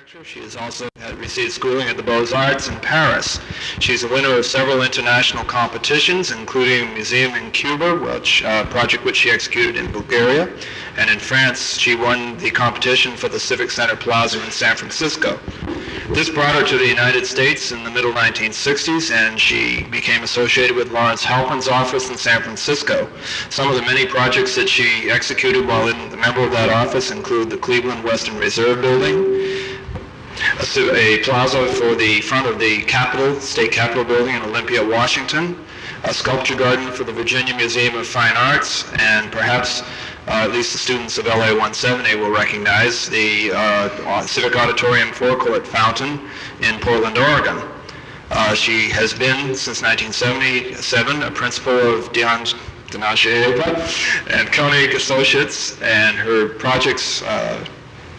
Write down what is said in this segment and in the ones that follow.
architecture. She has also received schooling at the Beaux-Arts in Paris. She's a winner of several international competitions, including a museum in Cuba, project which she executed in Bulgaria. And in France, she won the competition for the Civic Center Plaza in San Francisco. This brought her to the United States in the middle 1960s, and she became associated with Lawrence Halpin's office in San Francisco. Some of the many projects that she executed while a member of that office include the Cleveland Western Reserve Building, a plaza for the front of the State Capitol Building in Olympia, Washington, a sculpture garden for the Virginia Museum of Fine Arts, and perhaps at least the students of LA 170 will recognize the Civic Auditorium forecourt fountain in Portland, Oregon. She has been, since 1977, a principal of Danadjieva and Koenig Associates, and her projects,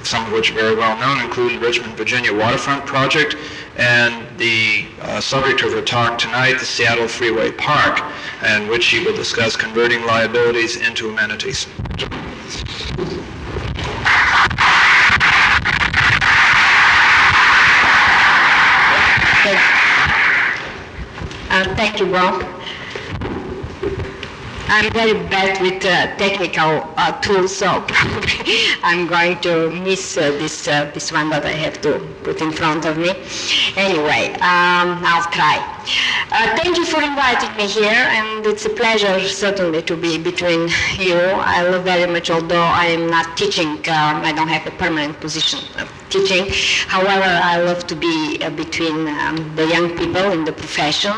some of which are very well known, include Richmond, Virginia Waterfront Project, and the subject of her talk tonight, the Seattle Freeway Park, in which she will discuss converting liabilities into amenities. Thank you, Bob. I'm very bad with technical tools, so probably I'm going to miss this one that I have to put in front of me. Anyway, I'll try. Thank you for inviting me here, and it's a pleasure certainly to be between you. I love very much, although I am not teaching, I don't have a permanent position of teaching. However, I love to be between the young people in the profession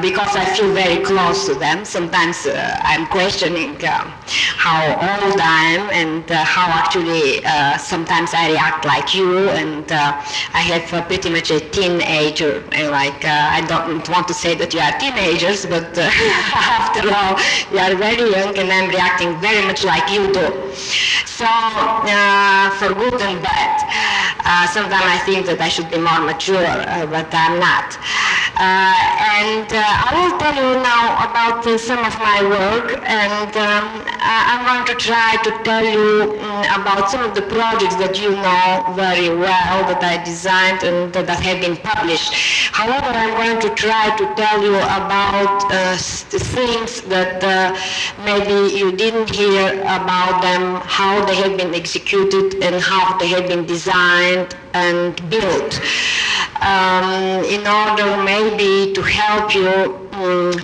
because I feel very close to them. Sometimes I'm questioning how old I am and how actually sometimes I react like you, and I have pretty much a teenager, I don't want to say that you are teenagers, but after all, you are very young and I'm reacting very much like you do. So, for good and bad, sometimes I think that I should be more mature, but I'm not. And I will tell you now about some of my work, and I'm going to try to tell you about some of the projects that you know very well that I designed and that have been published. However, I'm going to try to tell you about things that maybe you didn't hear about them, how they have been executed and how they have been designed and built, in order maybe to help you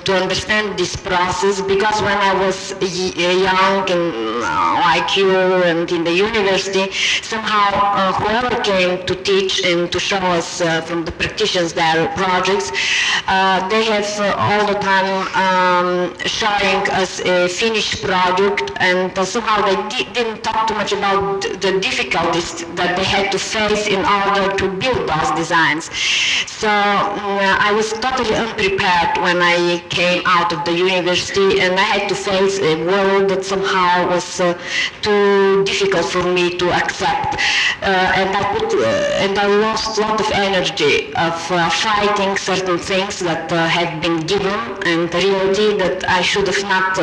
to understand this process, because when I was young and like you and in the university, somehow whoever came to teach and to show us from the practitioners their projects, they have all the time showing us a finished project, and somehow they didn't talk too much about the difficulties that they had to face in order to build those designs. So I was totally unprepared when I came out of the university, and I had to face a world that somehow was too difficult for me to accept. And I lost a lot of energy of fighting certain things that had been given, and the reality that I should have not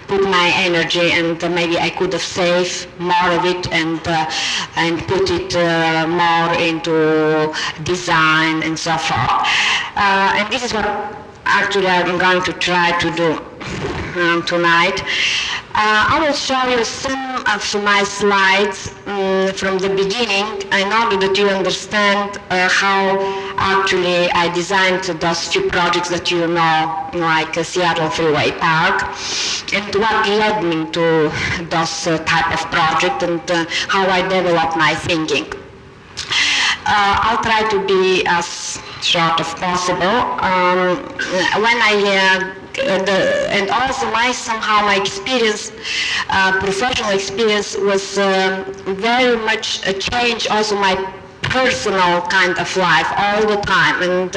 put my energy, and maybe I could have saved more of it and put it more into design and so forth. And this is what actually I'm going to try to do tonight. I will show you some of my slides from the beginning in order that you understand how actually I designed those few projects that you know, like Seattle Freeway Park, and what led me to those type of project, and how I developed my thinking. I'll try to be as short as possible. And also my experience, professional experience, was very much a change. Also my personal kind of life all the time, and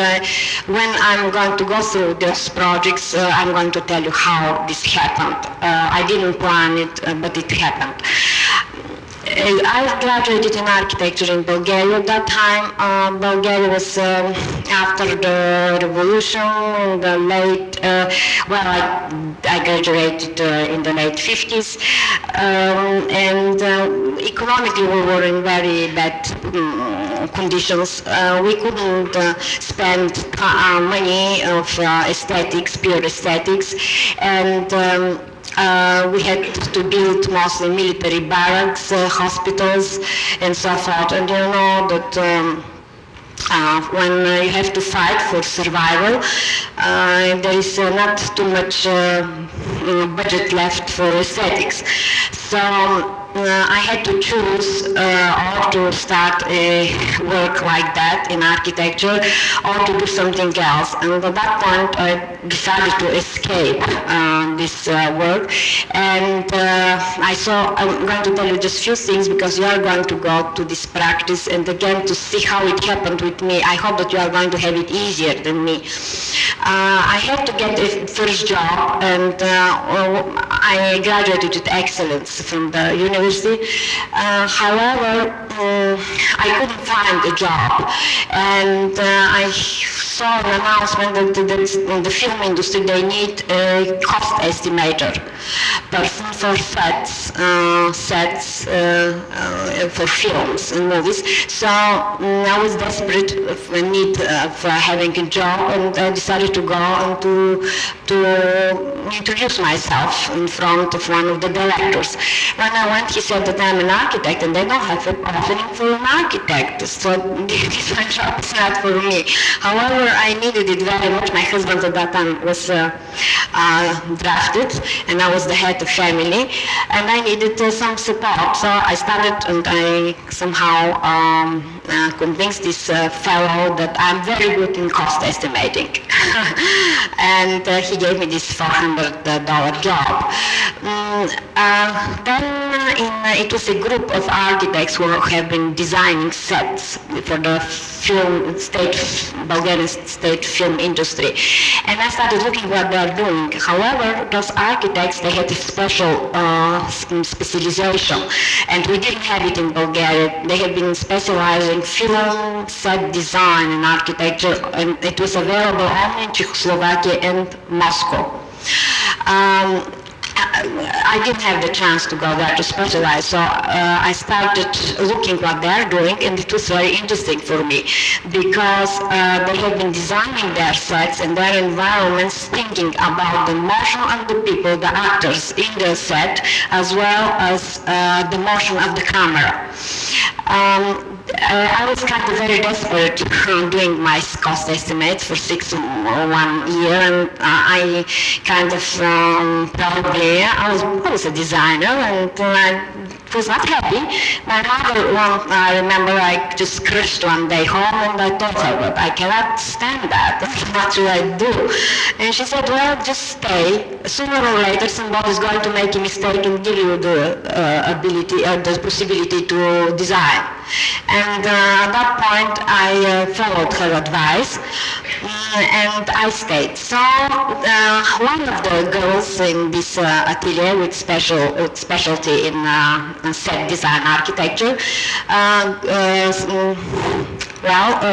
when I'm going to go through those projects, I'm going to tell you how this happened. I didn't plan it, but it happened. I graduated in architecture in Bulgaria at that time. Bulgaria was after the revolution in the late, I graduated in the late 50s, and economically we were in very bad conditions. We couldn't spend money of aesthetics, pure aesthetics, and we had to build mostly military barracks, hospitals, and so forth. And you know that when you have to fight for survival, there is not too much budget left for aesthetics. So I had to choose or to start a work like that in architecture or to do something else. And at that point I decided to escape this work. And I'm going to tell you just a few things because you are going to go to this practice and again to see how it happened with me. I hope that you are going to have it easier than me. I had to get a first job and I graduated with excellence from the university. However, I couldn't find a job, and I saw an announcement that in the film industry they need a cost estimator person for sets for films and movies. So I was desperate for need for having a job, and I decided to go and to introduce myself in front of one of the directors. When I went, he said that I'm an architect and they don't have an opening for an architect, so this job is not for me. However, I needed it very much. My husband at that time was drafted and I was the head of family and I needed some support. So I started and I somehow convinced this fellow that I'm very good in cost estimating. And he gave me this $400 job. Then it was a group of architects who have been designing sets for the Bulgarian state film industry. And I started looking what they are doing. However, those architects, they had a special specialization, and we didn't have it in Bulgaria. They had been specializing film set design and architecture, and it was available only in Czechoslovakia and Moscow. I didn't have the chance to go there to specialize, so I started looking what they are doing, and it was very interesting for me because they have been designing their sets and their environments thinking about the motion of the people, the actors in the set, as well as the motion of the camera. I was kind of very desperate doing my cost estimates for 1 year, and I kind of probably, I was a designer and I was not happy. My mother, I remember I just crashed one day home and I told her, but I cannot stand that, what should I do? And she said, well, just stay. Sooner or later somebody is going to make a mistake and give you the ability or the possibility to design. And at that point I followed her advice and I stayed. So one of the girls in this atelier with specialty in set design architecture,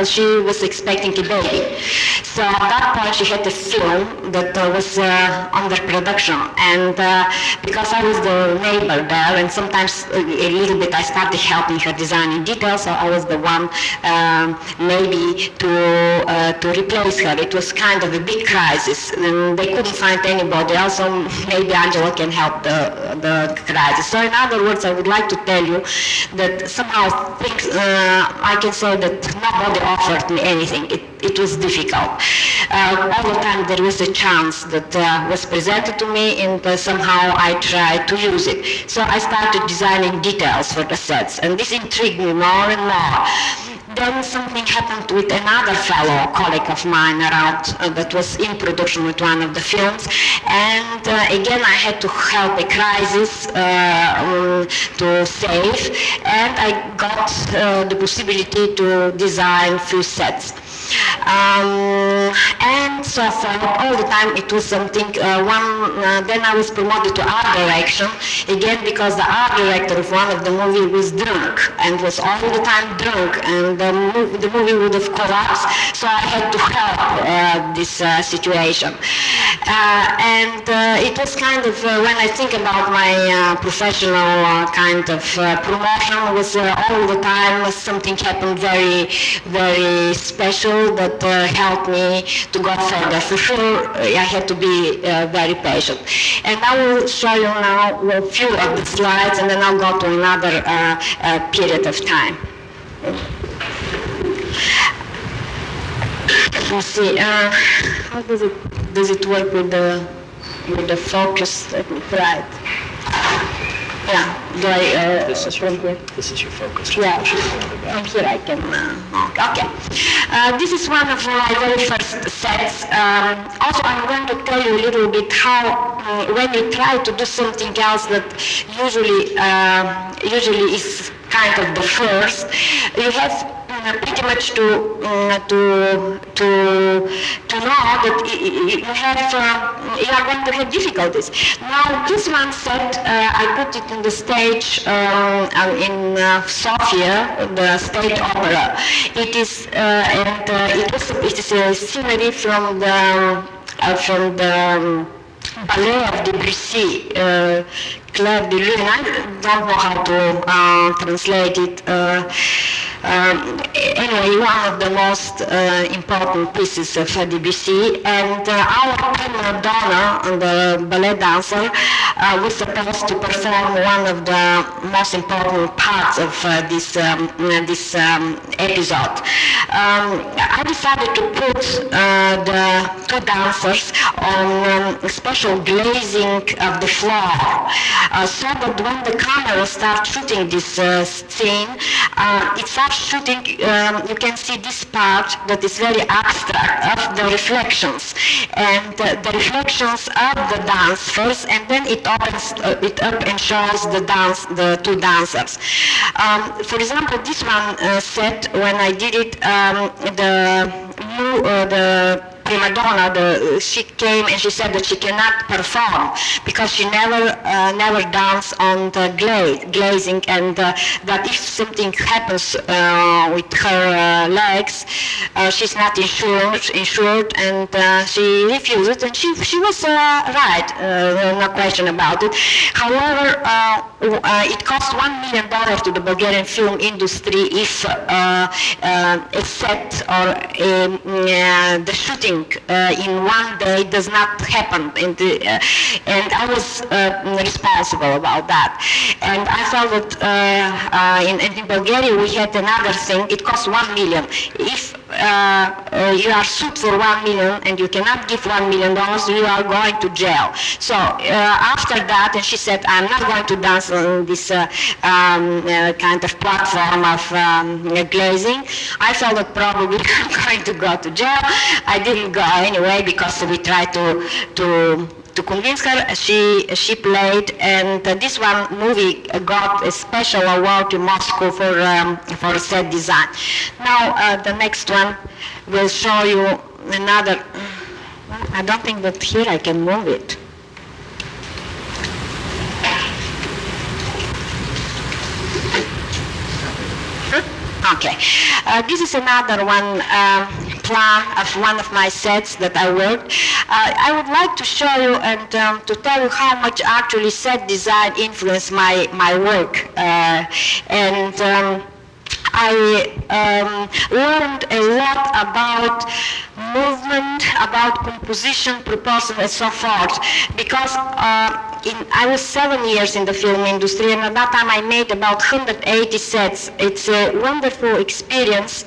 she was expecting a baby. So at that point she had a film that was under production, and because I was the neighbor there and sometimes a little bit I started helping her design in detail, so I was the one maybe to replace her. It was kind of a big crisis and they couldn't find anybody else, so maybe Angela can help the crisis. So in other words, I would like to tell you that somehow things, I can say that nobody offered me anything. It was difficult. All the time there was a chance that was presented to me, and somehow I tried to use it. So I started designing details for the sets, and this intrigued me more and more. Then something happened with another fellow colleague of mine around that was in production with one of the films, and again I had to help a crisis to save, and I got the possibility to design few sets. And so forth, all the time it was something, then I was promoted to art direction, again because the art director of one of the movies was drunk, and was all the time drunk, and the movie would have collapsed, so I had to help this situation. It was kind of, when I think about my professional kind of promotion, was all the time something happened very, very special that helped me to go further. For sure, I had to be very patient. And I will show you now a few of the slides, and then I'll go to another period of time. Let's see. How does it work with the focus? Let me try it. Yeah. Do I? This is your focus. Yeah. From here I can. Okay. This is one of my very first sets. Also, I'm going to tell you a little bit how when you try to do something else that usually is kind of the first, you have pretty much to know that you are going to have difficulties. Now, this one set, I put it in the stage in Sofia, the State Opera. It is it is a scenery from the ballet of Debussy, Claire de Lune. I don't know how to translate it. Anyway, one of the most important pieces of Debussy, and our prima donna, the ballet dancer, was supposed to perform one of the most important parts of this episode. I decided to put the two dancers on special glazing of the floor, so that when the camera starts shooting this scene, it starts shooting, you can see this part that is very abstract of the reflections, and the reflections of the dance first, and then it opens it up and shows the two dancers. For example, this one set, when I did it, the prima donna, she came and she said that she cannot perform because she never danced on the glazing, and that if something happens with her legs, she's not insured, and she refused, and she was right, no question about it. However, it cost $1 million to the Bulgarian film industry if a set or the shooting in one day does not happen, and I was responsible about that. And I felt that in Bulgaria we had another thing. It cost $1 million. If you are sued for $1 million and you cannot give $1 million, you are going to jail. So after that, and she said, I'm not going to dance on this kind of platform of glazing. I felt that probably I'm going to go to jail. I didn't go anyway because we tried to convince her. She played, and this one movie got a special award in Moscow for set design. Now the next one will show you another. I don't think that here I can move it. Okay, this is another one plan of one of my sets that I worked. I would like to show you and to tell you how much actually set design influenced my work. I learned a lot about movement, about composition, proportion, and so forth, because I was 7 years in the film industry, and at that time I made about 180 sets. It's a wonderful experience.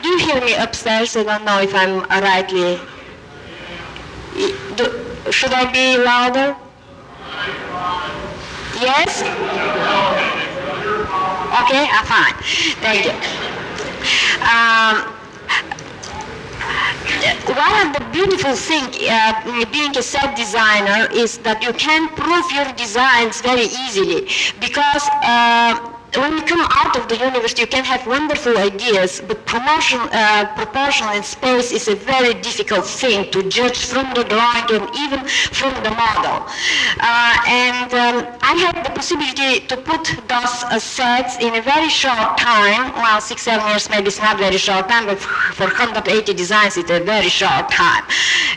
Do you hear me upstairs? I don't know if I'm rightly. Should I be louder? Yes? Okay, fine. Thank you. One of the beautiful things being a set designer is that you can prove your designs very easily, because when you come out of the university, you can have wonderful ideas, but proportion in space is a very difficult thing to judge from the drawing and even from the model. I had the possibility to put those sets in a very short time. Well, 6-7 years maybe it's not very short time, but for 180 designs it's a very short time.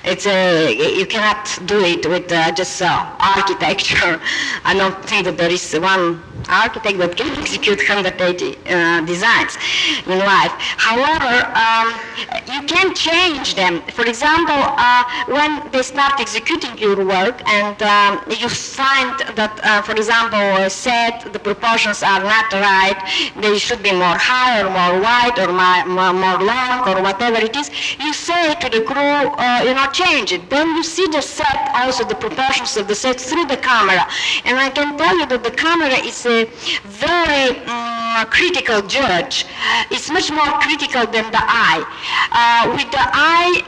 You cannot do it with just architecture. I don't think that there is one architect that can execute 180 designs in life. However, you can change them. For example, when they start executing your work and you find that, for example, a set, the proportions are not right, they should be more high or more wide or more long or whatever it is, you say to the crew, change it. Then you see the set, also the proportions of the set through the camera. And I can tell you that the camera is a very critical judge. It's much more critical than the eye. With the eye,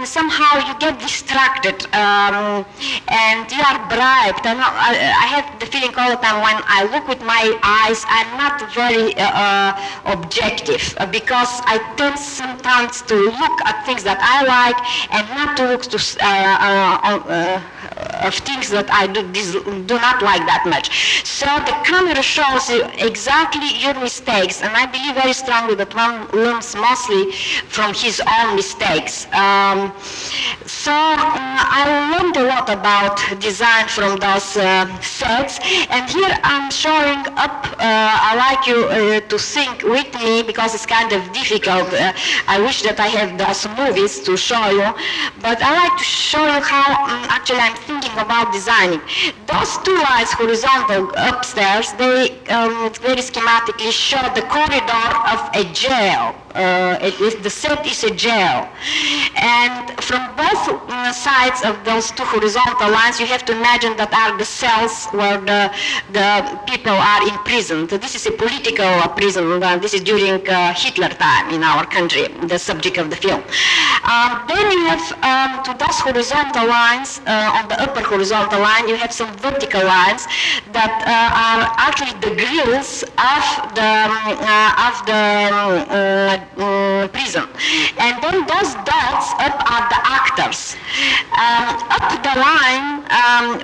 somehow you get distracted and you are bribed. I have the feeling all the time when I look with my eyes, I'm not very objective because I tend sometimes to look at things that I like and not to look to of things that I do not like that much. So the camera shows you exactly your mistakes, and I believe very strongly that one learns mostly from his own mistakes. So I learned a lot about design from those sets, and here I'm showing up. I like you to think with me because it's kind of difficult. I wish that I had those movies to show you, but I like to show you how actually I'm thinking about designing. Those two lines horizontal upstairs, they very schematically show the corridor of a jail. The set is a jail. And from both sides of those two horizontal lines, you have to imagine that are the cells where the people are imprisoned. This is a political prison. This is during Hitler time in our country, the subject of the film. Then you have to those horizontal lines, on the upper horizontal line, you have some vertical lines that are actually the grills of the prison. And then those dots up are the actors. Up the line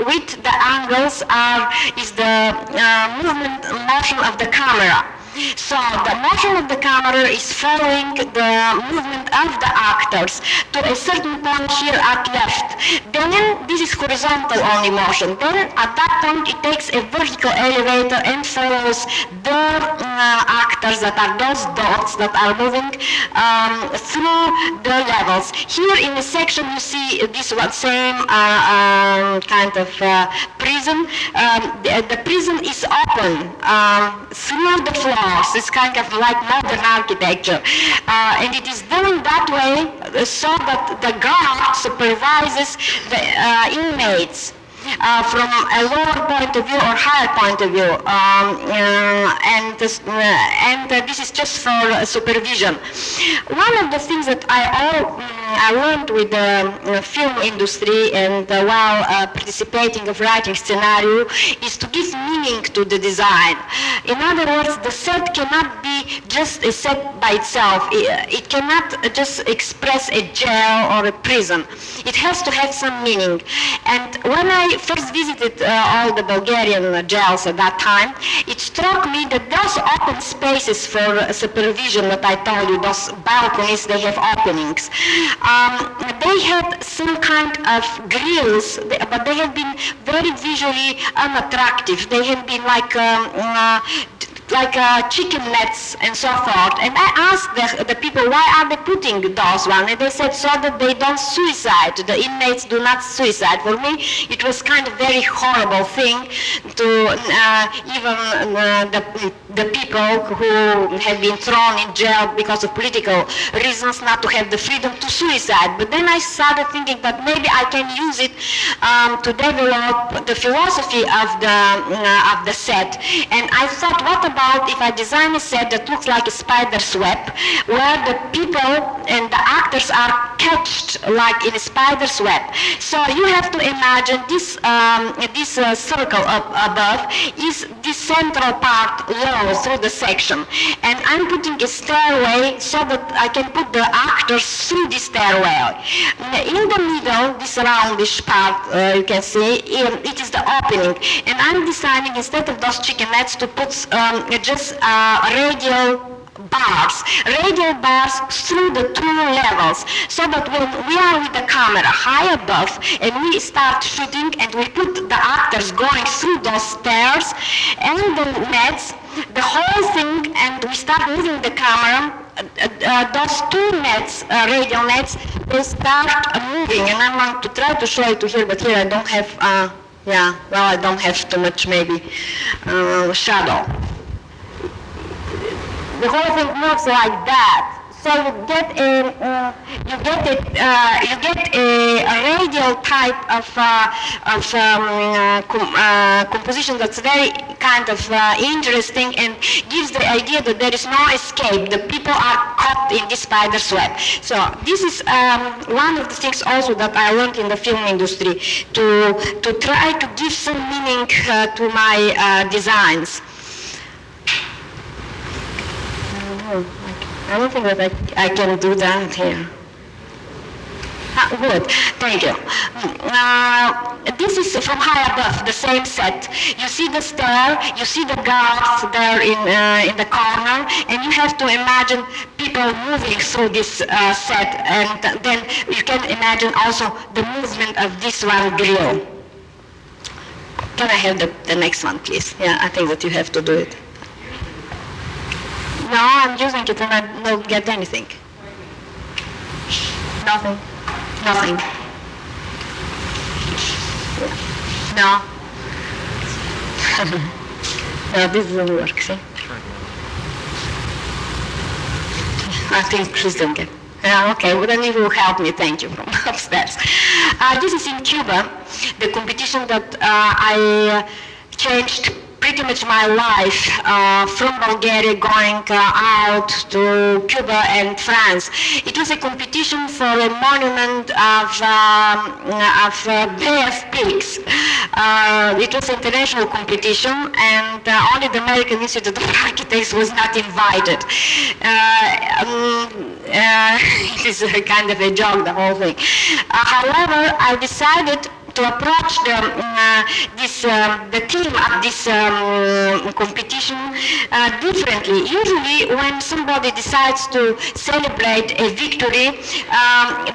with the angles is the motion of the camera. So the motion of the camera is following the movement of the actors to a certain point here at left. Then this is horizontal only motion. Then at that point it takes a vertical elevator and follows the actors that are those dots that are moving through the levels. Here in the section you see this same kind of prison. The prison is open through the floor. It's kind of like modern architecture. And it is done that way so that the guard supervises the inmates from a lower point of view or higher point of view. And this is just for supervision. One of the things that I learned with the film industry and while participating of writing scenario is to give meaning to the design. In other words, the set cannot be just a set by itself. It cannot just express a jail or a prison. It has to have some meaning. And when I first visited all the Bulgarian jails at that time, it struck me that those open spaces for supervision that I told you, those balconies, they have openings. They had some kind of grills, but they have been very visually unattractive. They have been like chicken nets and so forth. And I asked the people, why are they putting those ones? And they said, so that they don't suicide. The inmates do not suicide. For me, it was kind of very horrible thing to even the people who have been thrown in jail because of political reasons not to have the freedom to suicide. But then I started thinking that maybe I can use it to develop the philosophy of the set. And I thought, what about about if I design a set that looks like a spider's web, where the people and the actors are catched like in a spider's web. So you have to imagine this circle up above is the central part low through the section, and I'm putting a stairway so that I can put the actors through this stairway. In the middle, this roundish part, you can see, it is the opening, and I'm deciding instead of those chicken nets to put just radial bars through the two levels, so that when we are with the camera high above and we start shooting and we put the actors going through those stairs and the nets, the whole thing, and we start moving the camera, those two nets, radial nets, they start moving, and I'm going to try to show it to here, but here I don't have, I don't have too much maybe shadow. The whole thing moves like that. So you get a radial type of composition that's very kind of interesting and gives the idea that there is no escape. The people are caught in this spider's web. So this is one of the things also that I learned in the film industry, to try to give some meaning to my designs. I don't think that I can do that here. Good, thank you. This is from high above, the same set. You see the stair, you see the guards there in the corner, and you have to imagine people moving through this set, and then you can imagine also the movement of this one grill. Can I have the next one, please? Yeah, I think that you have to do it. No, I'm using it and I don't get anything. Nothing. Nothing. No. No, this doesn't work, see? I think she's doing it. Okay, well then you will help me, thank you, from upstairs. This is in Cuba, the competition that I changed pretty much my life from Bulgaria going out to Cuba and France. It was a competition for a monument of Bay of Pigs. It was an international competition, and only the American Institute of Architects was not invited. It is a kind of a joke, the whole thing. However, I decided to approach the theme of this competition differently. Usually when somebody decides to celebrate a victory,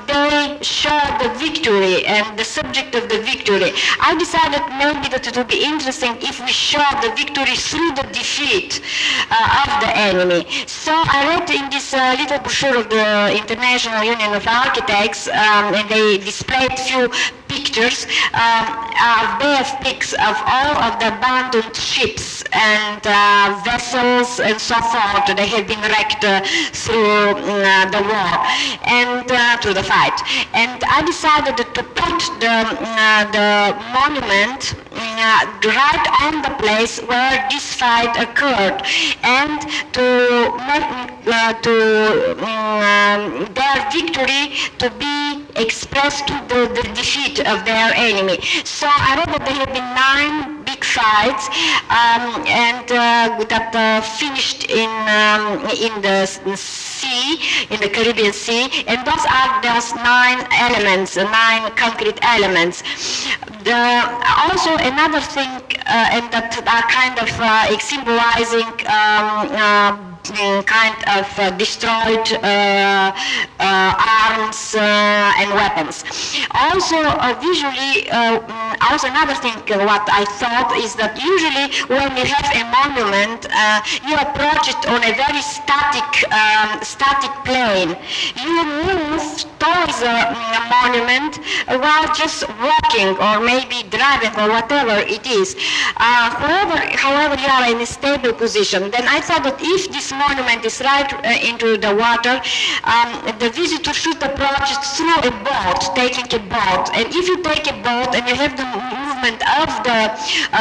they show the victory and the subject of the victory. I decided maybe that it would be interesting if we show the victory through the defeat of the enemy. So I read in this little brochure of the International Union of Architects, and they displayed few pictures of Bay of Pigs of all of the abandoned ships and vessels and so forth. They have been wrecked through the war and through the fight. And I decided to put the monument right on the place where this fight occurred, and to make their victory to be expressed to the defeat of their enemy. So I read that there have been 9 big fights, and that finished in the sea, in the Caribbean Sea, and those are those 9 elements, 9 concrete elements. Also another thing, and that are kind of symbolizing kind of destroyed arms and weapons. Also visually, also another thing what I thought is that usually when you have a monument, you approach it on a very static plane. You move towards a monument while just walking or maybe driving or whatever it is. However, you are in a stable position. Then I thought that if this monument is right into the water, the visitor should approach it through a boat, taking a boat. And if you take a boat and you have the movement of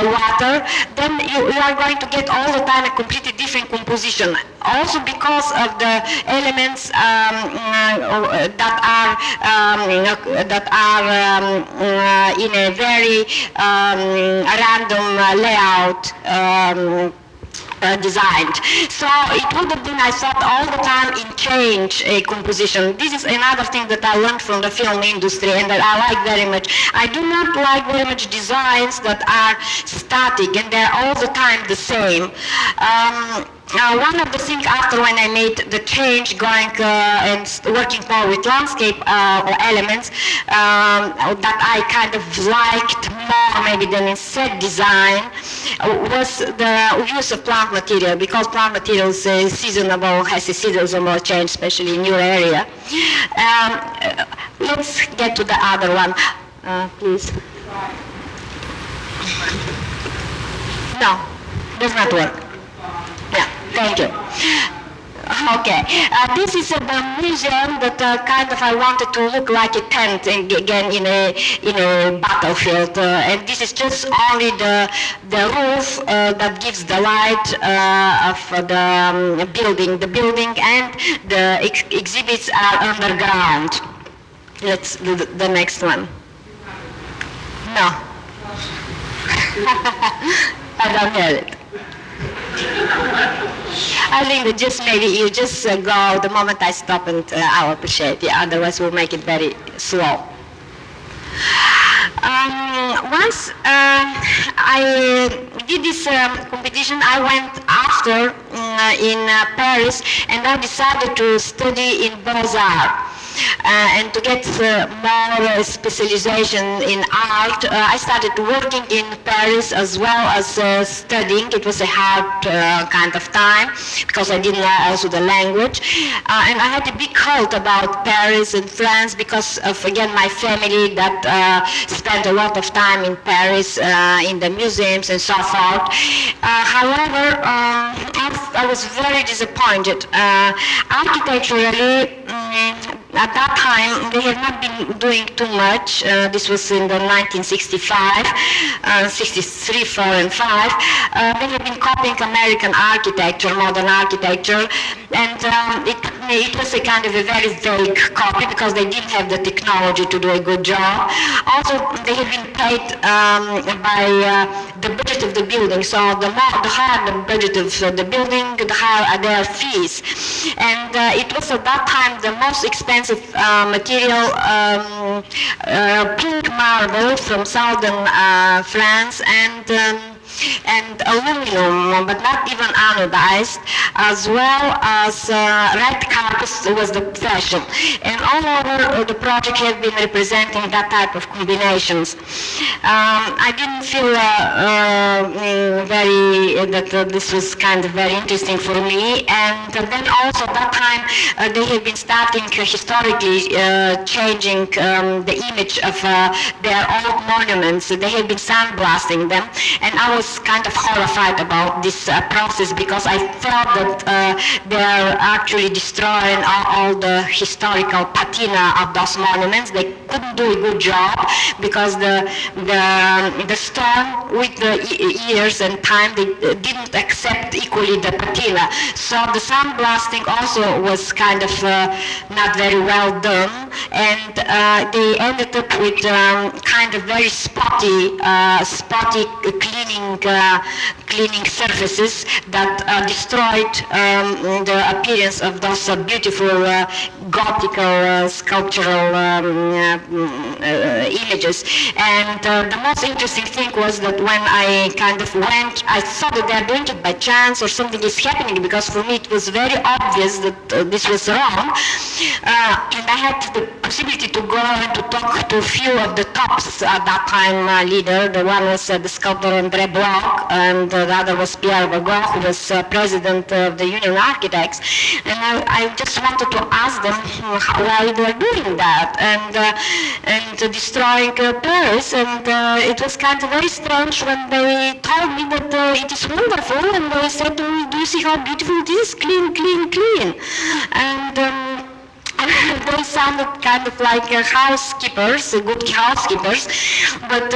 water, then you are going to get all the time a completely different composition. Also because of the elements that are in a very random layout. Designed. So it would have been, I thought, all the time in change a composition. This is another thing that I learned from the film industry and that I like very much. I do not like very much designs that are static and they're all the time the same. One of the things after when I made the change going and working more with landscape elements that I kind of liked more maybe than in set design was the use of plant material, because plant materials is seasonable, has a seasonal change, especially in your area. Let's get to the other one, please. No, does not work. Yeah, thank you. Okay, this is the museum that kind of I wanted to look like a tent again in a battlefield, and this is just only the roof that gives the light of the building. The building and the exhibits are underground. Let's do the next one. No. I don't have it. I think that just maybe you just go the moment I stop and I'll appreciate it. Otherwise we'll make it very slow. Once I did this competition, I went after in Paris and I decided to study in Beaux-Arts. And to get more specialization in art, I started working in Paris as well as studying. It was a hard kind of time because I didn't know also the language. And I had a big cult about Paris and France because of, again, my family that spent a lot of time in Paris, in the museums and so forth. However, I was very disappointed. Architecturally, at that time, they had not been doing too much. This was in the 1965, 63, 4, and 5. They had been copying American architecture, modern architecture, and it was a kind of a very vague copy because they didn't have the technology to do a good job. Also, they had been paid by the budget of the building, so the higher the budget of the building, the higher are their fees. And it was at that time the most expensive material, pink marble from southern France, and aluminum, but not even anodized, as well as red carpet was the fashion. And all over the project has been representing that type of combinations. I didn't feel that this was kind of very interesting for me. And then also at that time they have been starting historically changing the image of their old monuments. They have been sandblasting them, and I was kind of horrified about this process because I felt that they are actually destroying all the historical patina of those monuments. They couldn't do a good job because the stone with the years and time, they didn't accept equally the patina. So the sandblasting also was kind of not very well done, and they ended up with kind of very spotty cleaning surfaces that destroyed the appearance of those beautiful Gothical sculptural images. And the most interesting thing was that when I kind of went, I thought that they're doing it by chance or something is happening, because for me it was very obvious that this was wrong. And I had the possibility to go and to talk to a few of the tops at that time leader. The one was the sculptor André Bloch, and the other was Pierre Vagot, who was president of the Union Architects. And I just wanted to ask them why they were doing that and destroying Paris. And it was kind of very strange when they told me that it is wonderful, and they said, do you see how beautiful it is? Clean, clean, clean. And I they sounded kind of like housekeepers, good housekeepers, but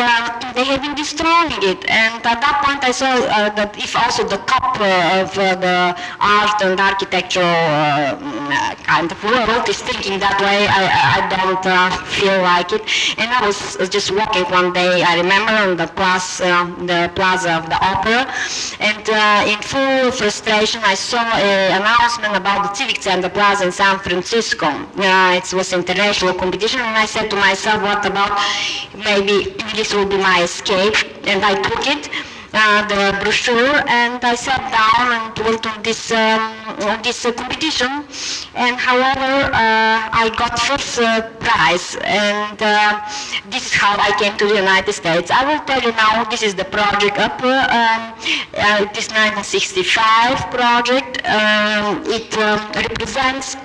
they have been destroying it. And at that point I saw that if also the top of the art and architectural kind of world is thinking that way, I don't feel like it. And I was just walking one day, I remember, on the plaza of the opera, and in full frustration I saw an announcement about the Civic Center Plaza in San Francisco. It was international competition, and I said to myself, what about maybe this will be my escape? And I took it, the brochure, and I sat down and worked on this competition. And however, I got first prize, and this is how I came to the United States. I will tell you now, this is the project up. It is 1965 project. It represents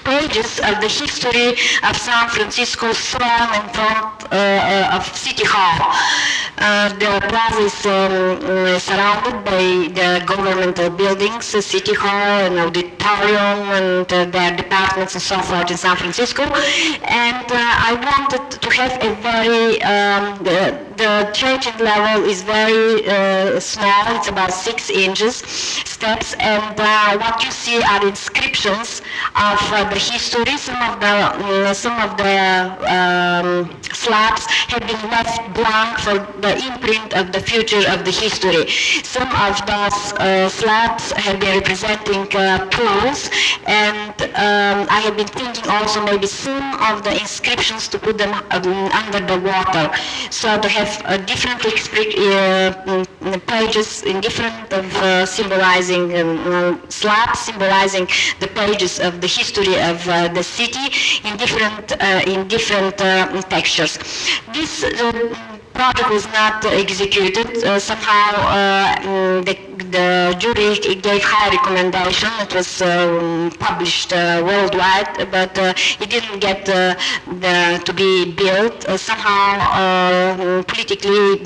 pages of the history of San Francisco's throne in front of City Hall. The plaza is surrounded by the governmental buildings, City Hall, an auditorium, and their departments and so forth in San Francisco. And I wanted to have a very, the changing level is very small, it's about 6 inches steps, and what you see are inscriptions of the history. Some of the slabs have been left blank for the imprint of the future of the history. Some of those slabs have been representing pools, and I have been thinking also maybe some of the inscriptions to put them under the water, so to have different pages in different of symbolizing slabs, symbolizing the pages of the history of the city in different textures. This project was not executed. Somehow the jury gave high recommendation. It was published worldwide, but it didn't get to be built. Somehow politically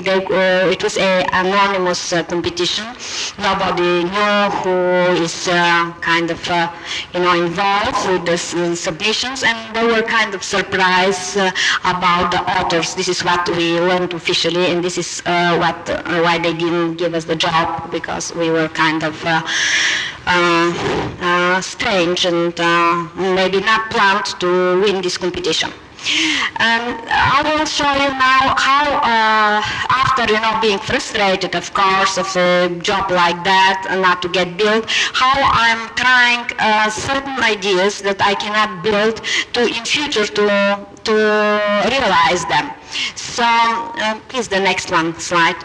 it was an anonymous competition. Nobody knew who is kind of involved with the submissions, and they were kind of surprised about the authors. This is what we learned officially, and this is why they didn't give us the job, because we were kind of strange and maybe not planned to win this competition. I will show you now how, after being frustrated, of course, of a job like that and not to get built, how I'm trying certain ideas that I cannot build in future to realize them. So, please, the next slide.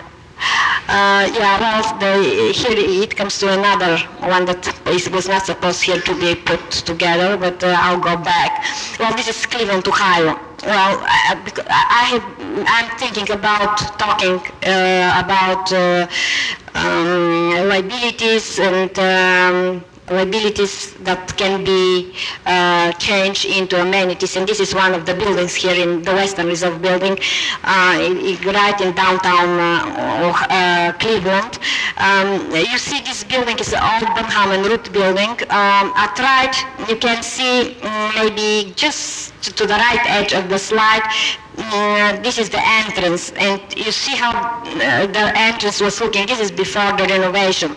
Here it comes to another one that was not supposed here to be put together, but I'll go back. Well, this is Cleveland, Ohio. Well, I'm thinking about talking about liabilities and liabilities that can be changed into amenities, and this is one of the buildings here in the Western Reserve building, right in downtown Cleveland. You see this building is the old Bonham and Root building. At right, you can see maybe just to the right edge of the slide, this is the entrance, and you see how the entrance was looking. This is before the renovation,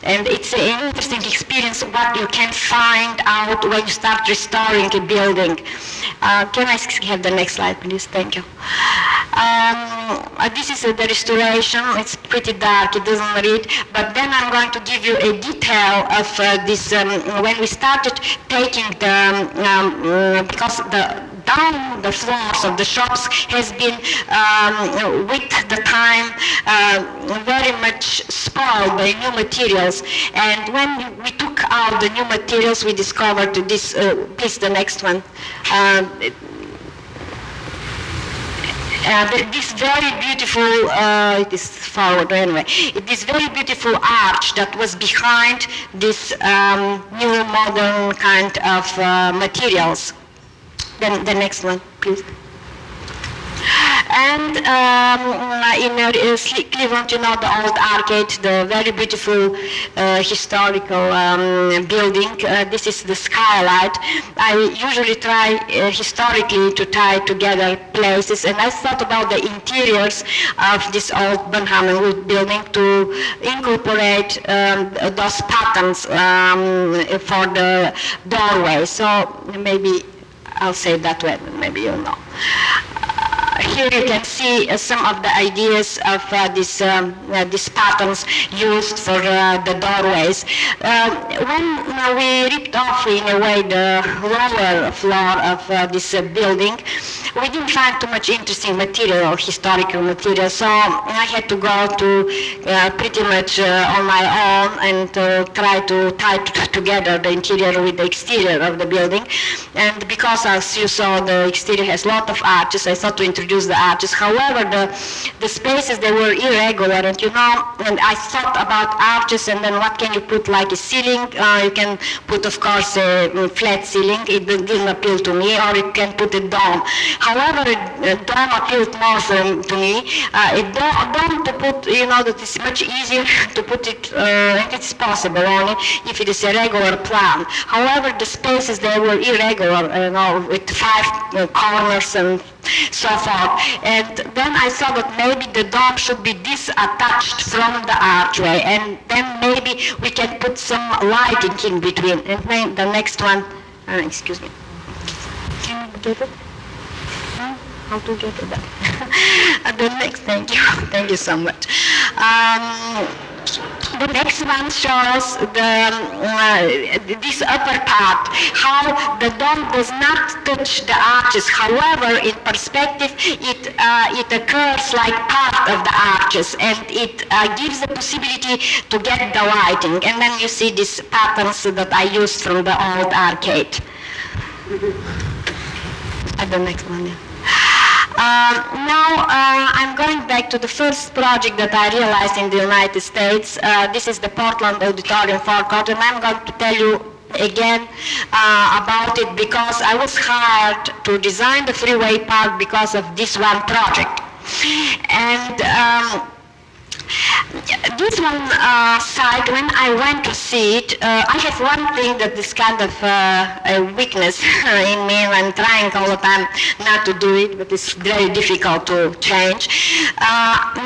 and it's an interesting experience what you can find out when you start restoring a building. Can I have the next slide, please? Thank you. This is the restoration. It's pretty dark, it doesn't read, but then I'm going to give you a detail of this, when we started taking the, because down the floors of the shops has been with the time very much spoiled by new materials, and when we took out the new materials we discovered this, please the next one, this very beautiful, it is forward anyway, this very beautiful arch that was behind this new modern kind of materials. Then the next one, please. And in Cleveland, you know, the old arcade, the very beautiful historical building. This is the skylight. I usually try historically to tie together places, and I thought about the interiors of this old Burnham and Wood building to incorporate those patterns for the doorway. So maybe I'll say it that way, maybe you'll know. Here you can see some of the ideas of these patterns used for the doorways. When we ripped off, in a way, the lower floor of this building, we didn't find too much interesting material, historical material, so I had to go to pretty much on my own and try to tie together the interior with the exterior of the building. And because, as you saw, the exterior has a lot of arches, I thought to introduce the arches. However, the spaces, they were irregular, and you know, and I thought about arches, and then what can you put, like a ceiling? You can put, of course, a flat ceiling. It didn't appeal to me, or you can put a dome. However, a dome appealed more to me. A dome to put, you know, that is much easier to put it, it's possible only if it is a regular plan. However, the spaces, they were irregular, you know, with 5 corners and so forth. And then I thought that maybe the dome should be disattached from the archway, and then maybe we can put some lighting in between. And then the next one, excuse me, can you get it? How to get it back? The next, thank you so much. The next one shows this upper part, how the dome does not touch the arches. However, in perspective, it occurs like part of the arches, and it gives the possibility to get the lighting. And then you see these patterns that I used from the old arcade. The next one, yeah. Now I'm going back to the first project that I realized in the United States. This is the Portland Auditorium forecourt, and I'm going to tell you again about it because I was hired to design the Freeway Park because of this one project. And this one site, when I went to see it, I have one thing that is kind of a weakness in me. I'm trying all the time not to do it, but it's very difficult to change.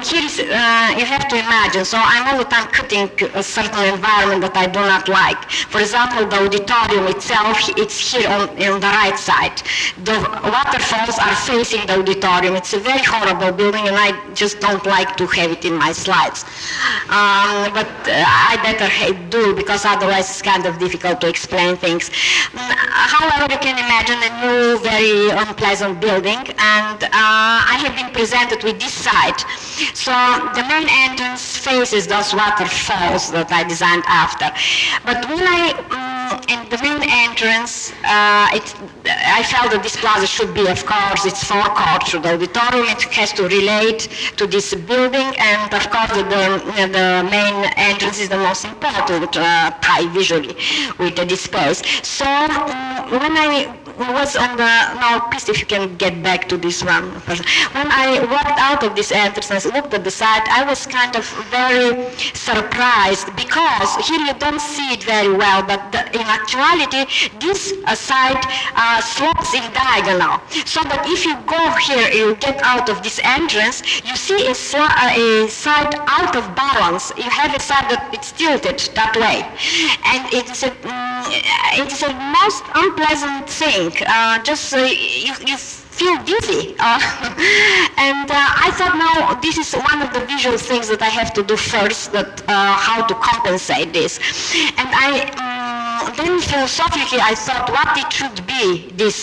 Here is, you have to imagine, so I'm all the time cutting a certain environment that I do not like. For example, the auditorium itself, it's here on the right side. The waterfalls are facing the auditorium. It's a very horrible building, and I just don't like to have it in my slides. But I better do, because otherwise it's kind of difficult to explain things. However, you can imagine a new, very unpleasant building, and I have been presented with this site. So the main entrance faces those waterfalls that I designed after. But when in the main entrance, I felt that this plaza should be, of course, it's forecourt to the auditorium. It has to relate to this building, and of course the main entrance is the most important pie visually with the space. So when I was on the, no, please if you can get back to this one. When I walked out of this entrance and looked at the site, I was kind of very surprised, because here you don't see it very well, but in actuality this site slopes in diagonal, so that if you go here, you get out of this entrance, you see a site out of balance. You have a site that it's tilted that way, and it is a most unpleasant thing. You feel dizzy. And I thought, now this is one of the visual things that I have to do first, that how to compensate this. And then philosophically I thought what it should be, this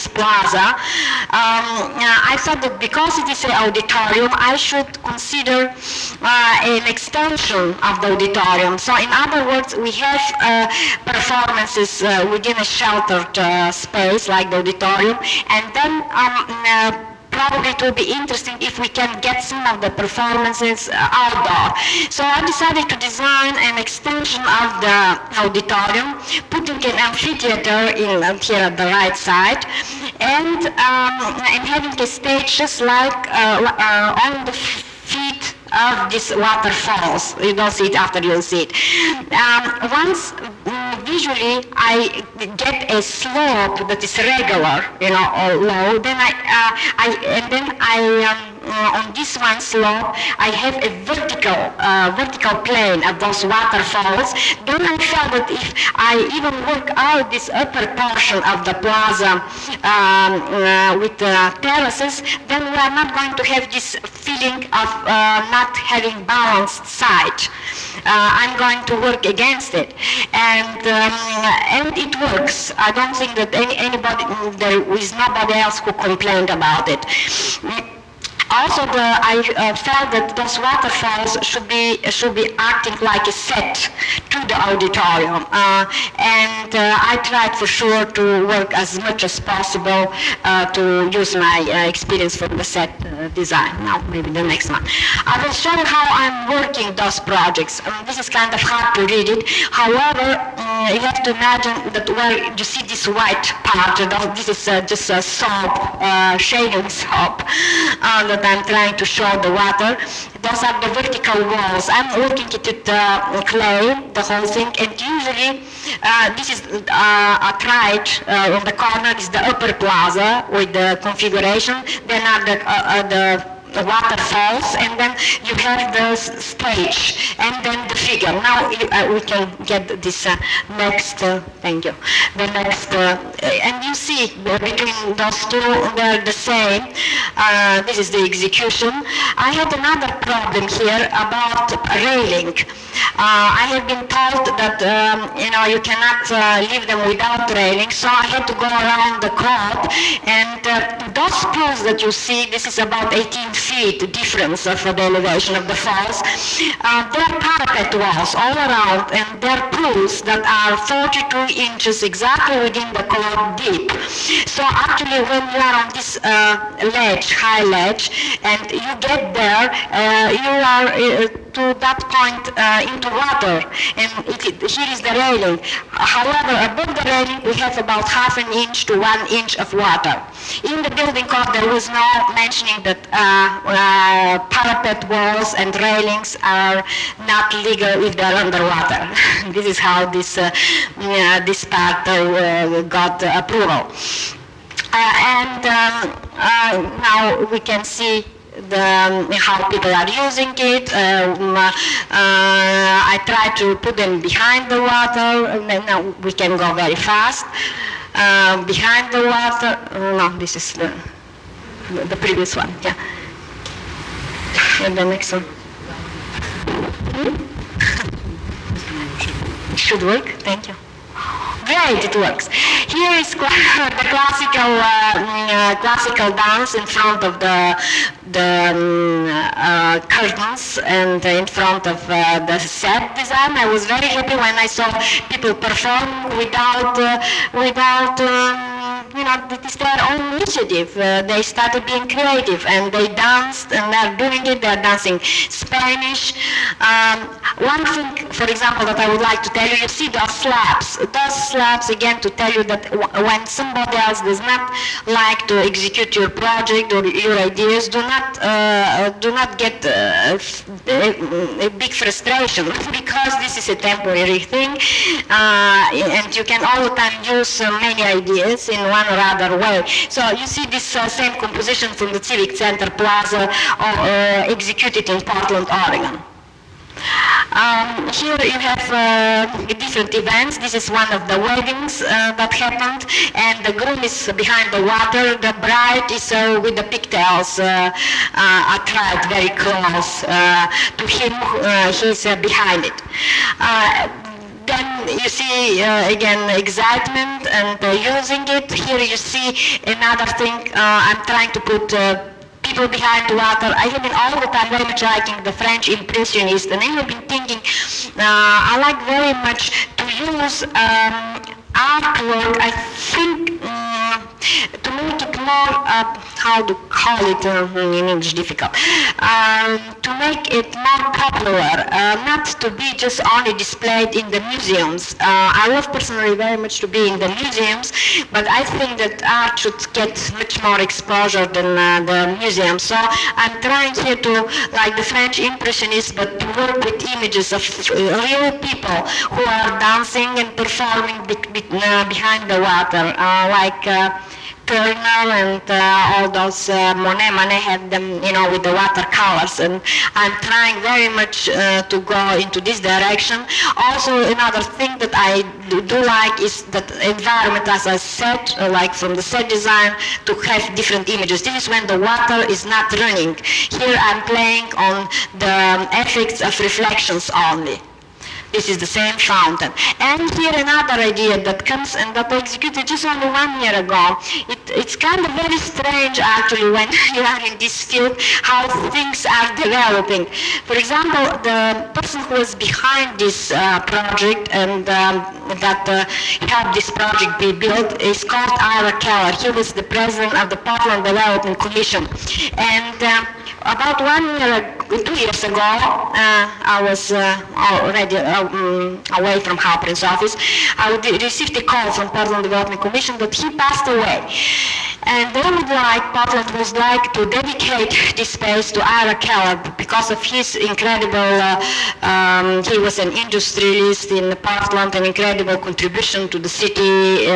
plaza. I thought that because it is an auditorium, I should consider an extension of the auditorium. So in other words, we have performances within a sheltered space like the auditorium, and then probably it will be interesting if we can get some of the performances outdoor. So I decided to design an extension of the auditorium, putting an amphitheater in here at the right side, and having a stage just like on the feet of these waterfalls. You don't see it after you'll see it. Once visually I get a slope that is regular, or low, then on this one slope I have a vertical plane of those waterfalls. Then I felt that if I even work out this upper portion of the plaza with terraces, then we are not going to have this feeling of not having balanced side. I'm going to work against it, and it works. I don't think that there is nobody else who complained about it. Also, I felt that those waterfalls should be acting like a set to the auditorium, and I tried for sure to work as much as possible to use my experience from the set design. Now, maybe the next one. I will show you how I'm working those projects. This is kind of hard to read it. However, you have to imagine that where you see this white part, this is just a soap, shading soap, that I'm trying to show the water. Those are the vertical walls. I'm working it with clay, the whole thing, and usually this is tried on the corner is the upper plaza with the configuration. Then are the waterfalls, and then you have the stage, and then the figure. Now we can get this next, thank you, the next, and you see between those two, they're the same. This is the execution. I had another problem here about railing. I have been told that you cannot leave them without railing, so I had to go around the court, and those pools that you see, this is about 18 feet difference of the elevation of the falls. They're parapet walls all around, and they're pools that are 42 inches exactly within the court deep. So actually when you are on this high ledge, and you get there, you are to that point into water, and here is the railing. However, above the railing we have about half an inch to 1 inch of water. In the building code there was no mentioning that parapet walls and railings are not legal if they're underwater. This is how this part got approval. Now we can see how people are using it. I try to put them behind the water, and now we can go very fast. Behind the water, no, this is the previous one, yeah. And the next one. Should work, thank you. Great, it works. Here is the classical dance in front of the curtains and in front of the set design. I was very happy when I saw people perform without it is their own initiative. They started being creative, and they danced, and they're doing it. They're dancing Spanish. One thing, for example, that I would like to tell you, you see those slabs. Those slabs, again, to tell you that when somebody else does not like to execute your project or your ideas, do not get a big frustration, because this is a temporary thing, and you can all the time use many ideas in one or other way. So you see this same composition from the Civic Center Plaza executed in Portland, Oregon. Here you have different events. This is one of the weddings that happened, and the groom is behind the water. The bride is with the pigtails tied very close to him. He's behind it. Then you see again excitement and using it. Here you see another thing. I'm trying to put people behind the water. I have been all the time very much liking the French Impressionists, and I have been thinking I like very much to use artwork, I think, to make it more, how how to call it in English, difficult, to make it more popular, not to be just only displayed in the museums. I love personally very much to be in the museums, but I think that art should get much more exposure than the museum. So I'm trying here to, like the French Impressionists, but to work with images of real people who are dancing and performing behind the water, like Turner and all those Monet had them, with the watercolors, and I'm trying very much to go into this direction. Also, another thing that I do like is that environment, as I said, like from the set design, to have different images. This is when the water is not running. Here I'm playing on the effects of reflections only. This is the same fountain. And here another idea that comes and that I executed just only 1 year ago. It's kind of very strange actually when you are in this field how things are developing. For example, the person who was behind this project and that helped this project be built is called Ira Keller. He was the president of the Portland Development Commission. And about 2 years ago, I was already away from Halperin's office. I received a call from Portland Development Commission that he passed away. And they would Portland would like to dedicate this space to Ira Keller because of his incredible, he was an industrialist in Portland, an incredible contribution to the city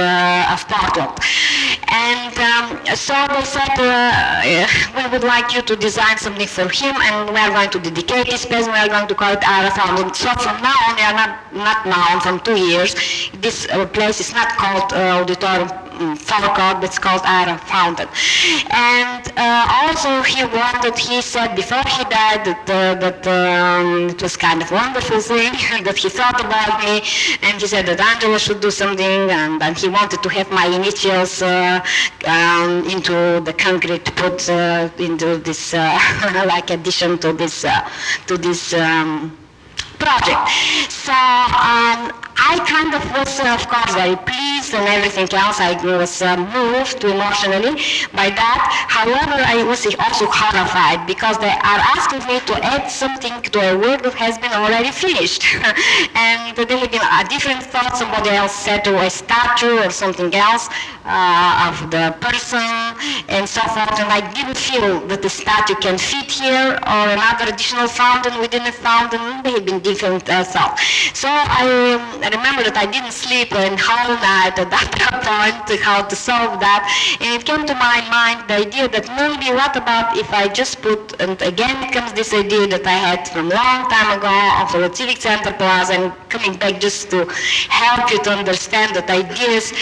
of Portland. And so they said, we would like you to design something for him, and we are going to dedicate this space, and we are going to call it Ira Fountain. So from now on, they are not now, from 2 years, this place is not called Auditorium Forecourt, but it's called Ira Fountain. And also he said before he died that it was kind of wonderful thing that he thought about me, and he said that Angela should do something, and he wanted to have my initials into the concrete put into this like addition to this project. So I kind of was, of course, very pleased and everything else. I was moved emotionally by that. However, I was also horrified because they are asking me to add something to a work that has been already finished. And there had been a different thought. Somebody else said to a statue or something else of the person and so forth. And I didn't feel that the statue can fit here or another additional fountain within a fountain. There had been different thoughts. So I remember that I didn't sleep in whole night at that point how to solve that, and it came to my mind the idea that maybe what about if I just put, and again comes this idea that I had from a long time ago of the Civic Center Plaza, and coming back just to help you to understand that ideas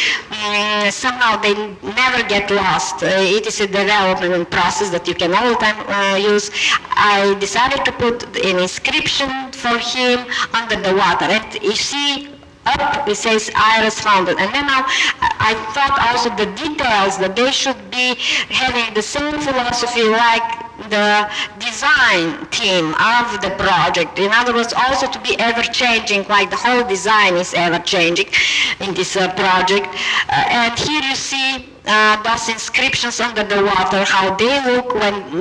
somehow they never get lost. It is a development process that you can all the time use. I decided to put an inscription for him under the water, and you see up it says Ira's Fountain. And then now I thought also the details that they should be having the same philosophy like the design team of the project. In other words, also to be ever-changing, like the whole design is ever-changing in this project. And here you see those inscriptions under the water, how they look when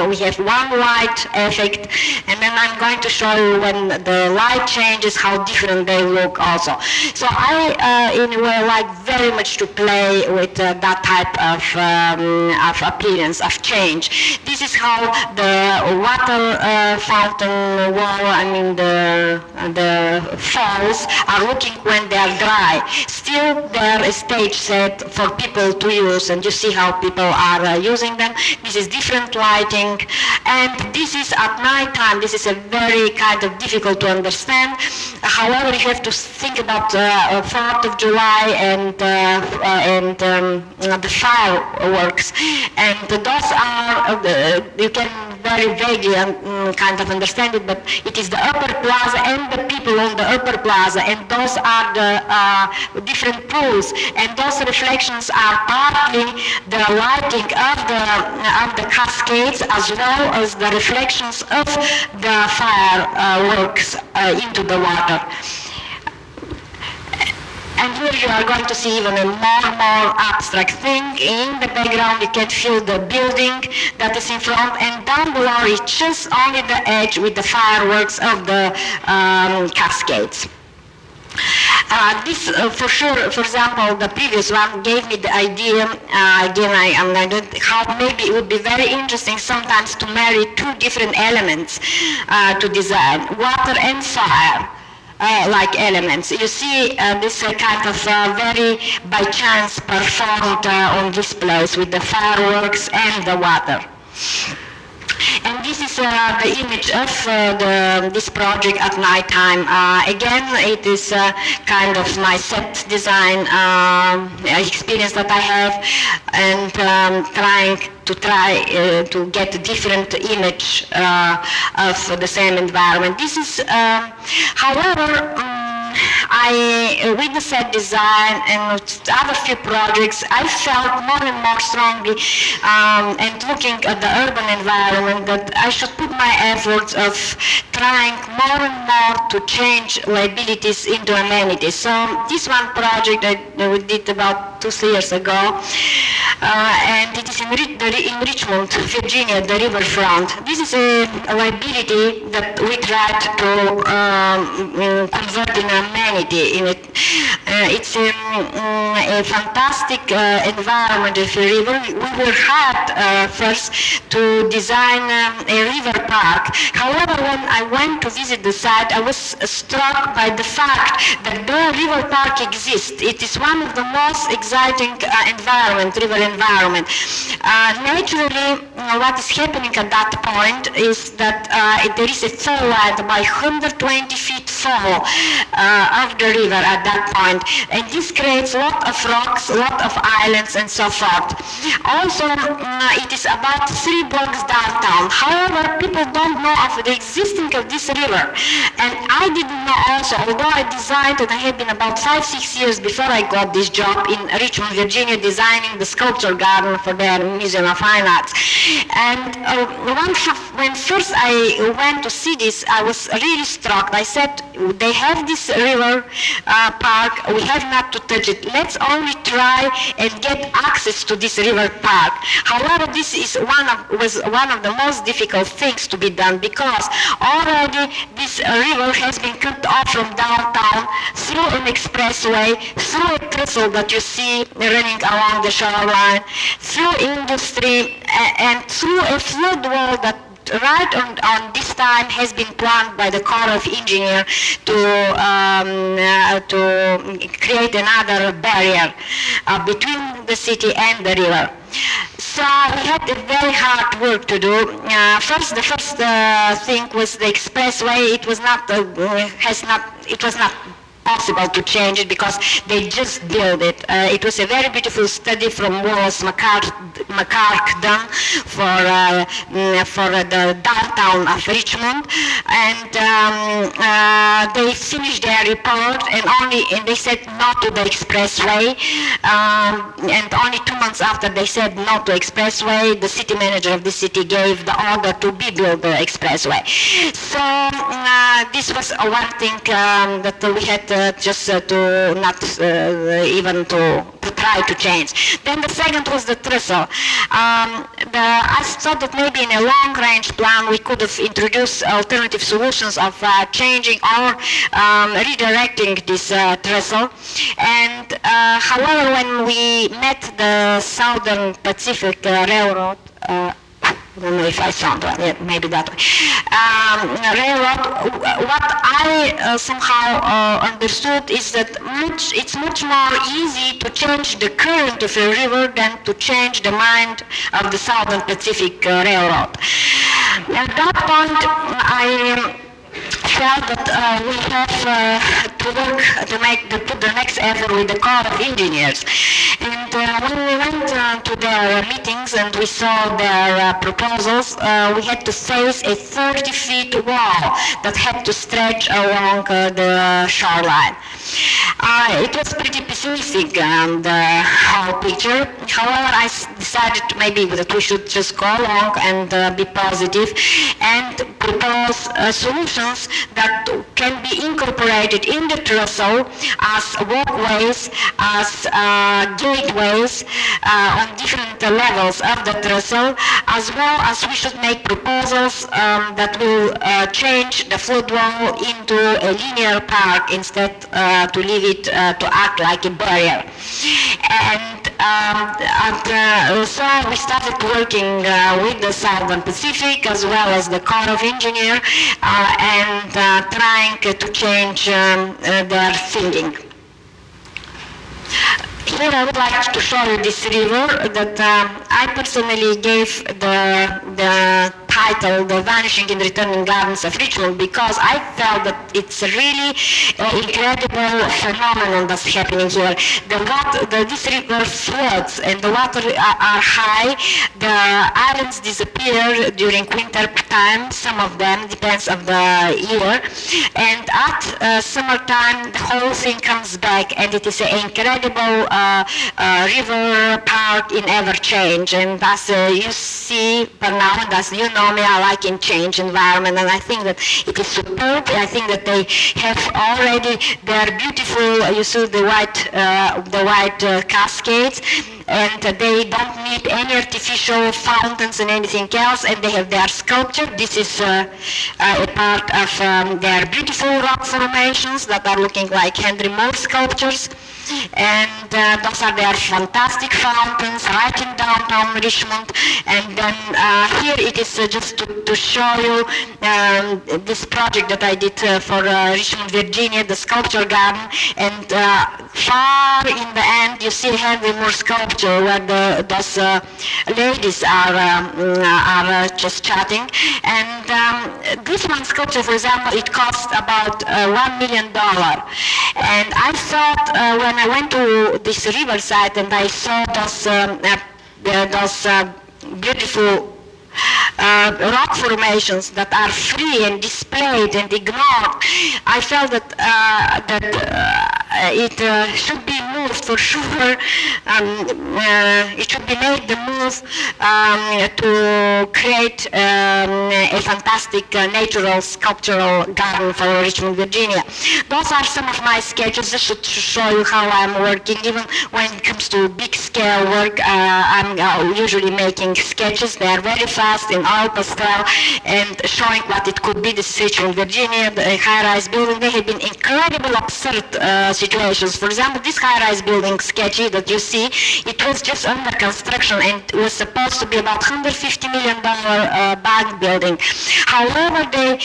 we have one light effect, and then I'm going to show you when the light changes, how different they look also. So I, in a way, like very much to play with that type of appearance, of change. This is how the water fountain wall, the falls are looking when they are dry. Still, they're a stage set for people to use, and you see how people are using them. This is different lighting, and this is at night time. This is a very kind of difficult to understand. However, you have to think about 4th of July and the fireworks, and those are you can very vaguely kind of understand it, but it is the upper plaza and the people on the upper plaza, and those are the different pools, and those reflections are partly the lighting of the cascades as well as the reflections of the fireworks into the water. And here you are going to see even a more abstract thing. In the background, you can feel the building that is in front, and down below it's just only the edge with the fireworks of the cascades. This, for sure, for example, the previous one gave me the idea, how maybe it would be very interesting sometimes to marry two different elements to design, water and fire. Like elements. You see this kind of very by chance performed on this place with the fireworks and the water. And this is the image of this project at night time. Again, it is kind of my set design experience that I have, and trying to get a different image of the same environment. This is, however, with the set design and other few projects, I felt more and more strongly, and looking at the urban environment, that I should put my efforts of trying more and more to change liabilities into amenities. So this one project we did about 2-3 years ago, and it is in Richmond, Virginia, the riverfront. This is a liability that we tried to convert in amenity. It's a fantastic environment of a river. We were hired first to design a river park. However, when I went to visit the site, I was struck by the fact that the river park exists. It is one of the most exciting river environment. Naturally, what is happening at that point is that there is a fall line by 120 feet fall of the river at that point, and this creates a lot of rocks, a lot of islands, and so forth. Also, it is about 3 blocks downtown. However, people don't know of the existence of this river, and I didn't know also, although I designed, and I had been about 5-6 years before I got this job in Richmond, Virginia, designing the sculpture garden for their Museum of Fine Arts. And when first I went to see this, I was really struck. I said, they have this river park, we have not to touch it. Let's only try and get access to this river park. However, this was one of the most difficult things to be done, because already this river has been cut off from downtown through an expressway, through a trestle that you see running along the shoreline, through industry, and through a flood wall that right on this time has been planned by the Corps of Engineers to create another barrier between the city and the river. So we had a very hard work to do. The first thing was the expressway. It was not possible to change it because they just built it. It was a very beautiful study from Wallace McCark done for the downtown of Richmond, and they finished their report, and they said no to the expressway, and only 2 months after they said no to expressway, the city manager of the city gave the order to rebuild the expressway. So this was one thing that we had just to not even to try to change. Then the second was the trestle. I thought that maybe in a long-range plan we could have introduced alternative solutions of changing or redirecting this trestle. And however, when we met the Southern Pacific Railroad, I don't know if I sound right, yeah, maybe that way. Railroad, what I somehow understood is that it's much more easy to change the current of a river than to change the mind of the Southern Pacific Railroad. At that point, I felt that we have to work to put the next effort with the Corps of Engineers. And when we went to their meetings and we saw their proposals, we had to face a 30-foot wall that had to stretch along the shoreline. It was pretty pessimistic, the whole picture. However, I decided maybe that we should just go along and be positive and propose solutions that can be incorporated in the trestle as walkways, as gateways on different levels of the trestle, as well as we should make proposals that will change the flood wall into a linear park instead to leave it to act like a barrier. And so we started working with the Southern Pacific as well as the Corps of Engineers and trying to change their thinking. Here I would like to show you this river that I personally gave the title, The Vanishing and Returning Gardens of Richmond, because I felt that it's a really incredible phenomenon that's happening here. This river floods and the water are high. The islands disappear during winter time, some of them, depends on the year. And at summertime, the whole thing comes back, and it is an incredible river park in ever change. And as you see by now, and as you know me, I like in change environment, and I think that it is superb. I think that they have already their beautiful, you see the white cascades, and they don't need any artificial fountains and anything else, and they have their sculpture. This is a part of their beautiful rock formations that are looking like Henry Moore sculptures. And those are their fantastic fountains right in downtown Richmond. And then here it is just to show you this project that I did for Richmond, Virginia, the sculpture garden. And far in the end, you see Henry Moore sculpture where those ladies are just chatting. And this one sculpture, for example, it cost about $1 million. And I thought when I went to this riverside and I saw those beautiful rock formations that are free and displayed and ignored, I felt that it should be moved for sure. It should be made the move to create a fantastic natural sculptural garden for Richmond, Virginia. Those are some of my sketches just to show you how I'm working. Even when it comes to big scale work, I'm usually making sketches. They are very fast in all pastel and showing what it could be. This is Richmond, Virginia, the high-rise building. They have been incredible absurd situations. For example, this high-rise building sketchy that you see, it was just under construction and it was supposed to be about $150 million bank building. However, they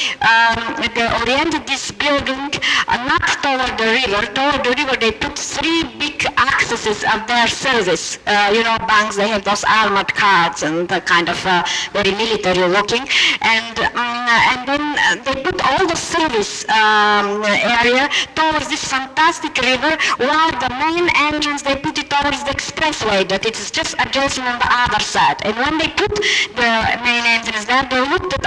oriented this building not toward the river. Toward the river, they put three big accesses of their service. Banks, they have those armored cars and kind of very military looking. And then they put all the service area towards this fantastic river, while the main entrance, they put it towards the expressway, that it is just adjacent on the other side. And when they put the main entrance there, they looked at,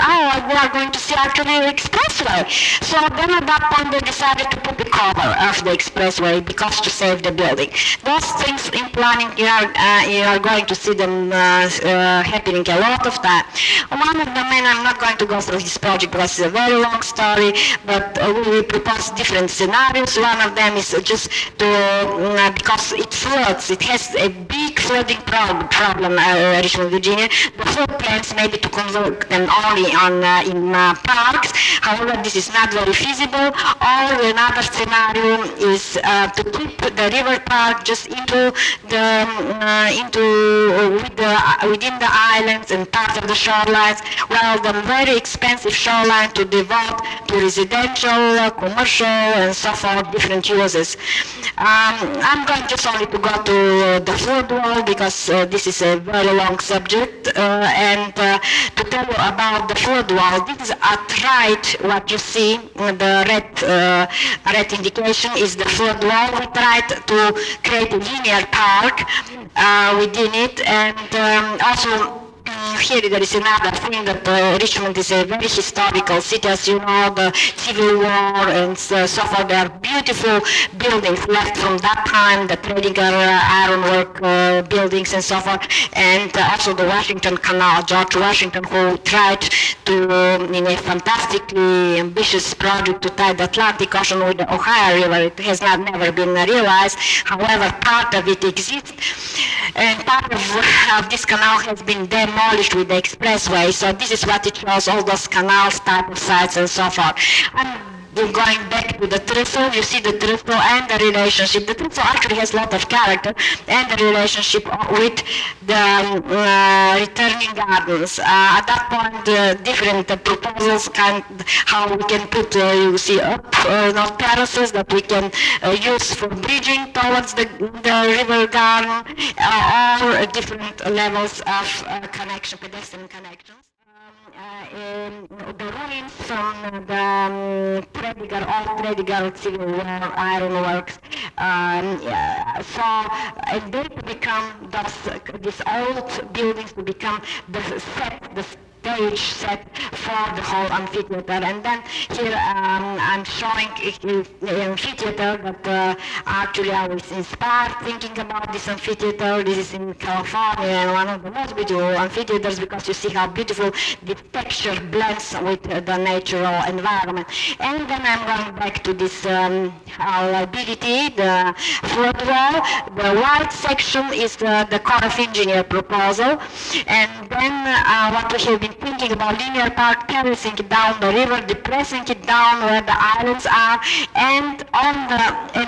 we are going to see actually the expressway. So then at that point, they decided to put the cover of the expressway because to save the building. Those things in planning, you are going to see them happening a lot of time. One of them, and I'm not going to go through this project because it's a very long story, but we propose different scenarios. One of them is just to, because it floods, it has a big flooding problem, Richmond, Virginia. The floodplains maybe to convert them only in parks. However, this is not very feasible. Or another scenario is to keep the river park just within the islands and part of the shorelines, while the very expensive shoreline to devote to residential, commercial, and so forth, different uses. I'm going just only to go to the flood wall because this is a very long subject, and to tell you about the flood wall. This is at right, what you see, the red indication is the flood wall. We tried to create a linear park within it, and also here there is another thing that Richmond is a very historical city, as you know, the Civil War and so forth. There are beautiful buildings left from that time, the Prediger ironwork buildings and so forth, and also the Washington Canal, George Washington, who tried to, in a fantastically ambitious project, to tie the Atlantic Ocean with the Ohio River. It has never been realized. However, part of it exists, and part of this canal has been demolished with the expressway. So this is what it shows, all those canals, type of sites, and so forth. We're going back to the trestle. You see the trestle and the relationship. The trestle actually has a lot of character, and the relationship with the returning gardens. At that point, different proposals, how we can put, you see, up terraces that we can use for bridging towards the river garden, or different levels of connection, pedestrian connections. The ruins from the old Prediger Civil War ironworks. So they become these old buildings to become the stage set for the whole amphitheater. And then here I'm showing the amphitheater that actually I was inspired thinking about this amphitheater. This is in California, and one of the most beautiful amphitheaters, because you see how beautiful the texture blends with the natural environment. And then I'm going back to this liability, the flood wall. The white section is the Corps of Engineer proposal, and then what we have been thinking about linear park, terracing it down the river, depressing it down where the islands are, and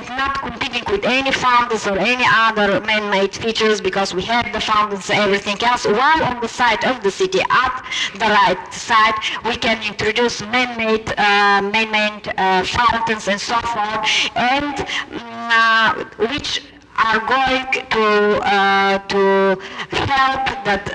not competing with any fountains or any other man-made features, because we have the fountains and everything else, while on the side of the city, at the right side, we can introduce man-made fountains and so forth, and which are going to help that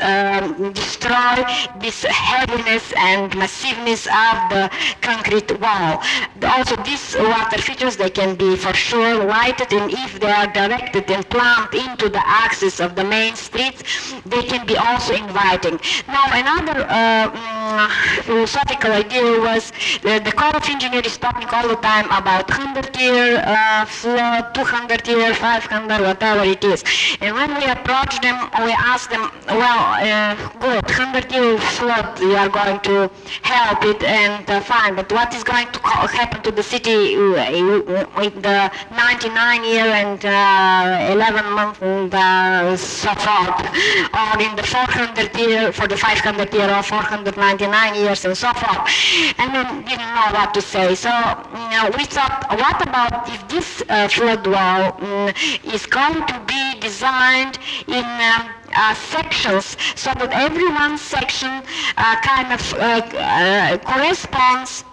destroy this heaviness and massiveness of the concrete wall. Also, these water features, they can be for sure lighted, and if they are directed and planted into the axis of the main streets, they can be also inviting. Now, another philosophical idea was the Corps of Engineers is talking all the time about 100-year flood, 200-year, 500, whatever it is. And when we approach them, we ask them, well, good, 100-year flood, we are going to help it and fine, but what is going to happen to the city with the 99-year and 11 months and so forth, or in the 400-year, for the 500-year or 499 years and so forth? And then didn't know what to say. So we thought, what about if this flood wall is going to be designed in sections, so that every one section corresponds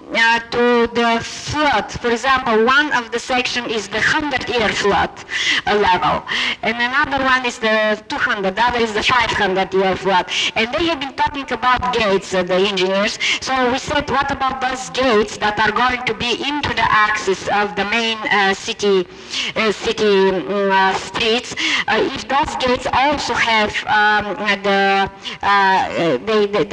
to the flood. For example, one of the section is the 100-year flood level, and another one is the 200, the other is the 500-year flood. And they have been talking about gates, the engineers. So we said, what about those gates that are going to be into the axis of the main city streets? If those gates also have they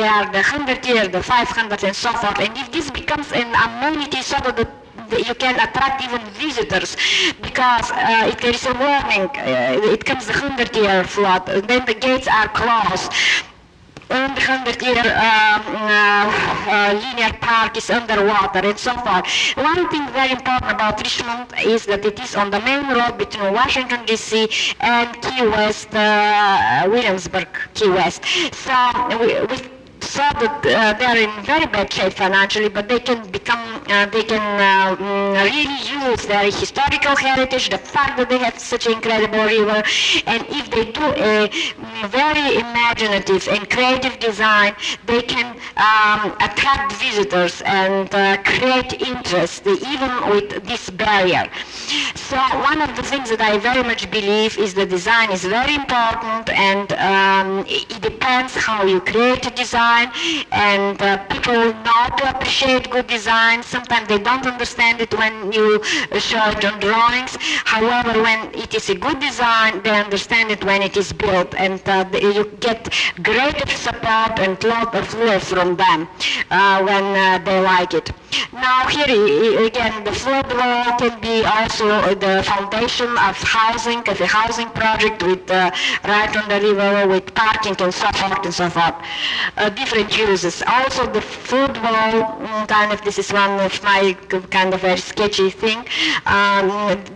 are the 100-year, the 500, and so forth, and if this becomes an amenity, so that you can attract even visitors, because there is a warning, it comes the 100-year flood, then the gates are closed, and the 100-year linear park is underwater, and so forth. One thing very important about Richmond is that it is on the main road between Washington, D.C. and Key West, Williamsburg, Key West. So we saw that they are in very bad shape financially, but they can really use their historical heritage, the fact that they have such an incredible river, and if they do a very imaginative and creative design, they can attract visitors and create interest, even with this barrier. So one of the things that I very much believe is the design is very important, and it depends how you create a design, design, and people know to appreciate good design. Sometimes they don't understand it when you show it on drawings. However, when it is a good design, they understand it when it is built, and you get greater support and lot of love from them when they like it. Now here again, the flood wall can be also the foundation of housing, of a housing project with right on the river, with parking and so forth and so forth. Different uses. Also the flood wall, this is one of my kind of very sketchy thing.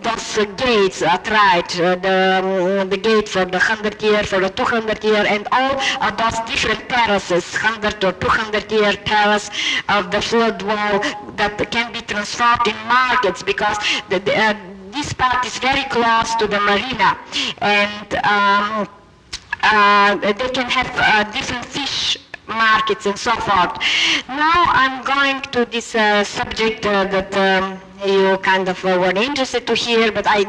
Those gates at right, the gate for the 100 year, for the 200 year, and all of those different terraces, 100 or 200 year terrace of the flood wall that can be transformed in markets, because this part is very close to the marina, and they can have different fish markets and so forth. Now I'm going to this subject that you kind of were interested to hear, but I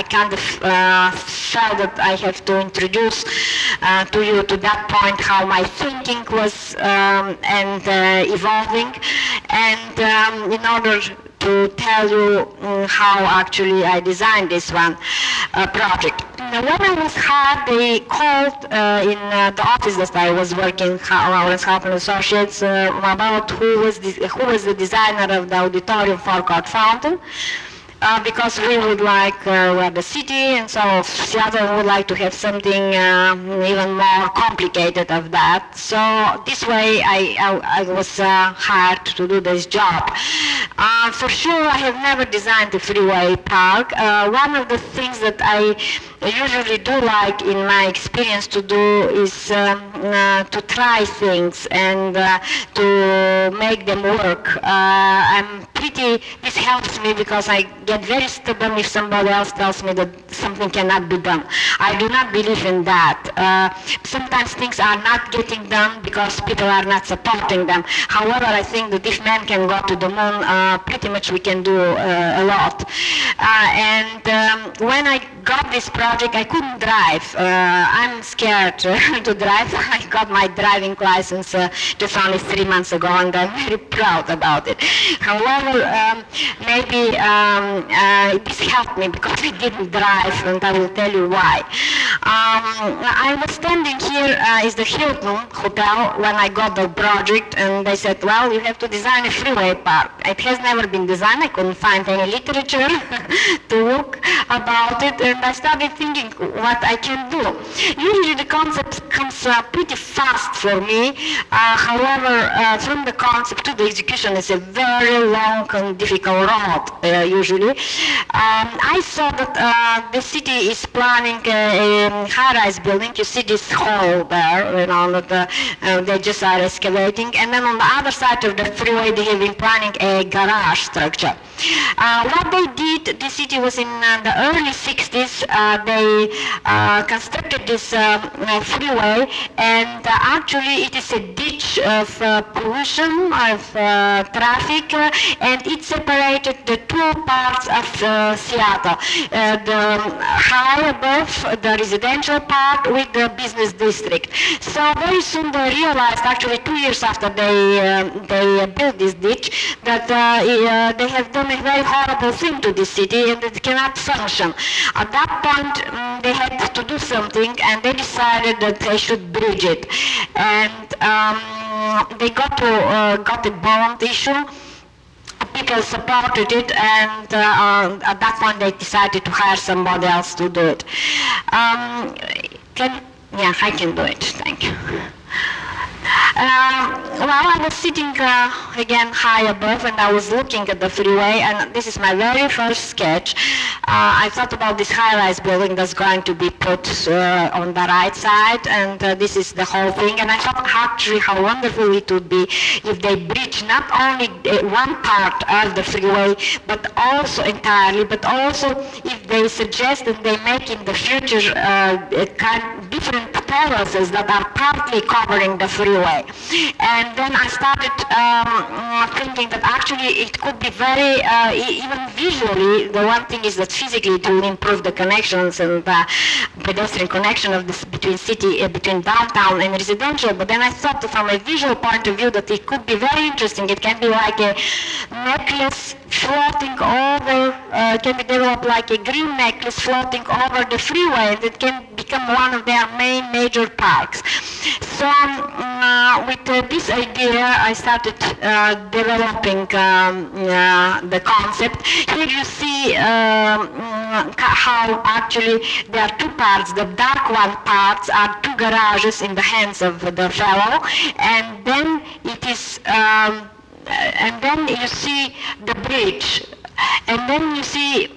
kind of felt that I have to introduce to you to that point how my thinking was and evolving, and in order to tell you how actually I designed this one project. Now, when I was hired, they called in the office that I was working, Lawrence Halpern Associates, about who was the designer of the auditorium forecourt fountain. Because we would like, we're the city, and so Seattle would like to have something even more complicated of that. So this way I was hired to do this job. For sure, I have never designed the Freeway Park. One of the things that I usually do like in my experience to do is to try things and to make them work. This helps me because I get very stubborn if somebody else tells me that something cannot be done. I do not believe in that. Sometimes things are not getting done because people are not supporting them. However, I think that if man can go to the moon, pretty much we can do a lot. When I got this project, I couldn't drive. I'm scared to drive. I got my driving license just only 3 months ago, and I'm very proud about it. However, maybe this helped me because I didn't drive, and I will tell you why. I was standing here is the Hilton Hotel when I got the project, and they said, well, you have to design a freeway park. It has never been designed. I couldn't find any literature to look about it, and I started thinking what I can do. Usually the concept comes pretty fast for me. However, from the concept to the execution is a very long and difficult road, usually. I saw that the city is planning a high-rise building. You see this hole there, that they just are excavating. And then on the other side of the freeway, they have been planning a garage structure. What they did, the city was in the early 60s, they constructed this freeway, and actually it is a ditch of pollution, of traffic, and it separated the two parts of Seattle. The high above the residential part with the business district. So very soon they realized, actually 2 years after they built this ditch, that they have done a very horrible thing to this city and it cannot function. At that point they had to do something, and they decided that they should bridge it. And they got a bond issue. People supported it, and at that point they decided to hire somebody else to do it. Yeah, I can do it, thank you. Well, I was sitting again high above, and I was looking at the freeway, and this is my very first sketch. I thought about this high-rise building that's going to be put on the right side, and this is the whole thing. And I thought actually how wonderful it would be if they bridge not only one part of the freeway, but also entirely, but also if they suggest and they make in the future different terraces that are partly covering the freeway. And then I started thinking that actually it could be very, even visually, the one thing is that physically it will improve the connections and pedestrian connection of this between downtown and residential. But then I thought from a visual point of view that it could be very interesting. It can be like a necklace floating over, can be developed like a green necklace floating over the freeway, and it can become one of their main major parks. So with this idea, I started developing the concept. Here you see how actually there are two parts. The dark one parts are two garages in the hands of the fellow, and then it is and then you see the bridge, and then you see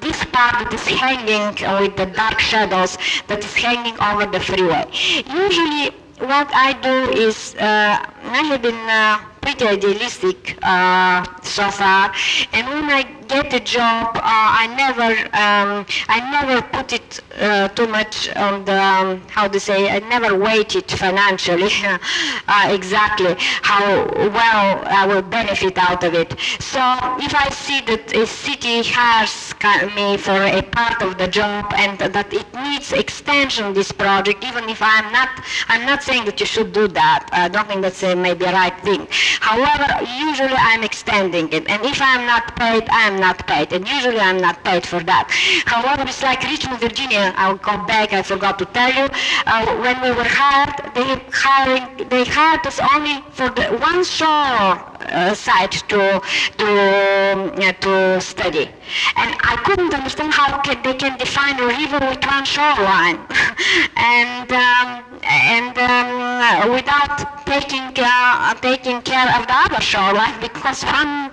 this part that is hanging with the dark shadows that is hanging over the freeway. Usually what I do is I have been pretty idealistic so far, and when I get a job, I never put it too much on the, how to say, I never weight it financially exactly how well I will benefit out of it. So if I see that a city hires me for a part of the job and that it needs extension, this project, even if I'm not saying that you should do that. I don't think that's maybe a right thing. However, usually I'm extending it, and if I'm not paid, I'm not paid, and usually I'm not paid for that. However, it's like Richmond, Virginia. I'll go back, I forgot to tell you, when we were hired, they hired us only for the one shore site to study. And I couldn't understand how they can define a river with one shoreline. and without taking care of the other shoreline, because a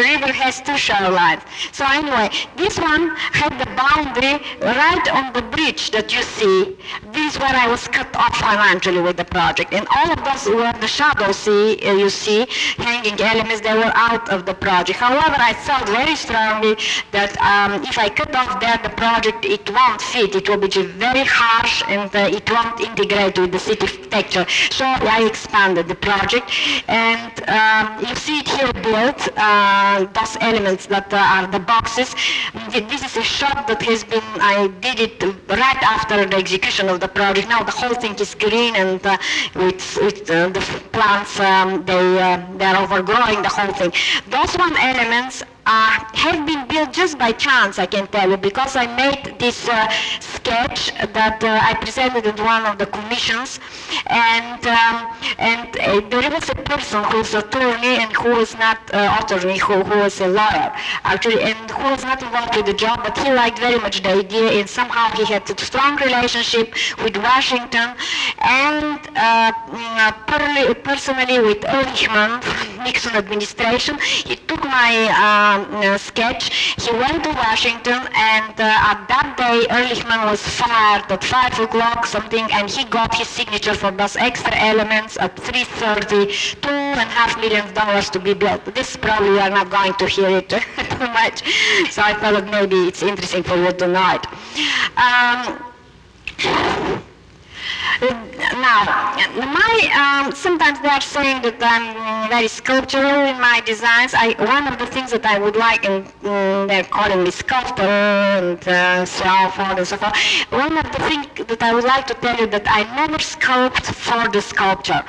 river has two shorelines. So anyway, this one had the boundary right on the bridge that you see. This is where I was cut off financially with the project, and all of those were the shadows you see, hanging elements, they were out of the project. However, I felt very strongly that if I cut off there the project, it won't fit. It will be very harsh, and it won't integrate with the city architecture. So I expanded the project, and you see it here built, those elements that are the boxes. This is a shot that has been, I did it right after the execution of the project. Now the whole thing is green, and with the plants, they are overgrowing the whole thing. Those one elements have been built just by chance, I can tell you, because I made this sketch that I presented at one of the commissions, and there was a person who is attorney and who is not attorney, who was a lawyer actually, and who was not involved with the job, but he liked very much the idea, and somehow he had a strong relationship with Washington and personally with Ehrlichman, Nixon administration. He took my sketch. He went to Washington, and at that day Ehrlichman was fired at 5 o'clock something, and he got his signature for those extra elements at 3:30, $2.5 million to be built. This probably you are not going to hear it too much, so I thought that maybe it's interesting for you to know it. Now, sometimes they are saying that I'm very sculptural in my designs. One of the things that I would like, and they're calling me sculptor and so forth and so forth. One of the things that I would like to tell you that I never sculpt for the sculpture.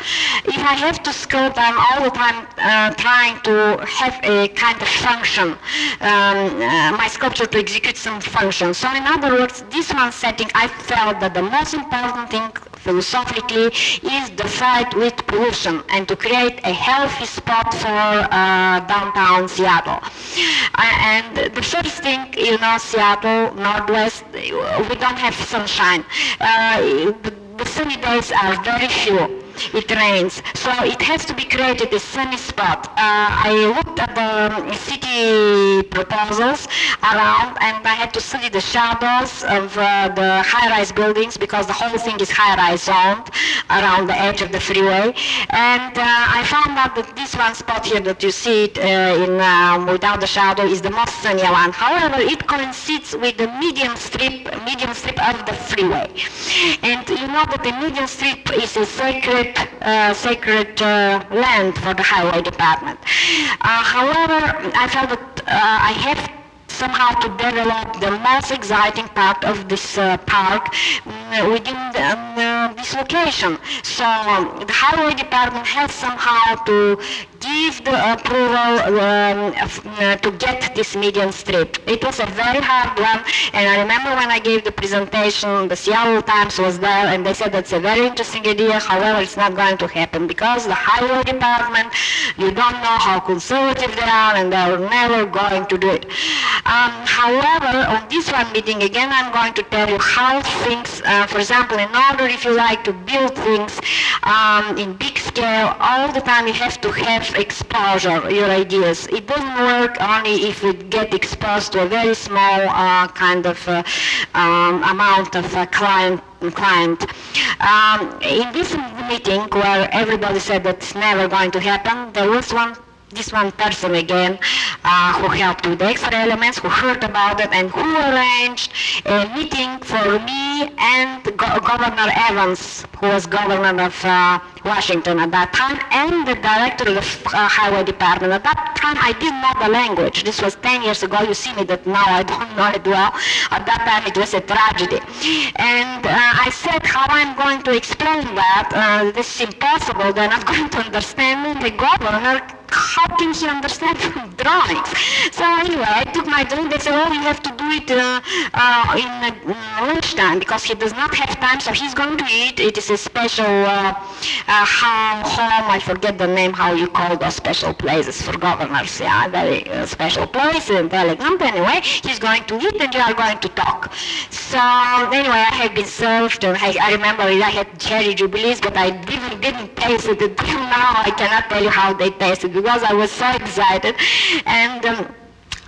If I have to sculpt, I'm all the time trying to have a kind of function, my sculpture to execute some function. So in other words, this one setting, I felt that the most important thing philosophically is the fight with pollution and to create a healthy spot for downtown Seattle. And the first thing, Seattle, Northwest, we don't have sunshine. The sunny days are very few. it rains. So it has to be created a sunny spot. I looked at the city proposals around, and I had to study the shadows of the high-rise buildings, because the whole thing is high-rise zoned around the edge of the freeway. And I found out that this one spot here that you see it without the shadow is the most sunny one. However, it coincides with the median strip of the freeway. And you know that the median strip is a sacred land for the highway department. However, I felt that I have somehow to develop the most exciting part of this park within this location. So the highway department has somehow to give the approval to get this median strip. It was a very hard one, and I remember when I gave the presentation, the Seattle Times was there, and they said that's a very interesting idea. However, it's not going to happen because the highway department, you don't know how conservative they are, and they're never going to do it. However, on this one meeting, again, I'm going to tell you how things, for example, in order, if you like to build things in big scale, all the time you have to have exposure, your ideas. It doesn't work only if you get exposed to a very small kind of amount of client. In this meeting where everybody said that's never going to happen, there was this one person again who helped with the extra elements, who heard about it, and who arranged a meeting for me and Governor Evans, who was governor of Washington at that time, and the director of the highway department. At that time, I didn't know the language. This was 10 years ago. You see me that now I don't know it well. At that time, it was a tragedy. And I said how I'm going to explain that. This is impossible. They're not going to understand me. The governor, how can he understand drawings? So anyway, I took my drink. They said, oh, you have to do it in lunchtime because he does not have time, so he's going to eat. It is a special home, I forget the name, how you call those special places for governors. Yeah, very special place and elegant. Anyway, he's going to eat and you are going to talk. So anyway, I have been served, and I remember I had cherry jubilees, but I didn't taste it until now. I cannot tell you how they tasted, because I was so excited, and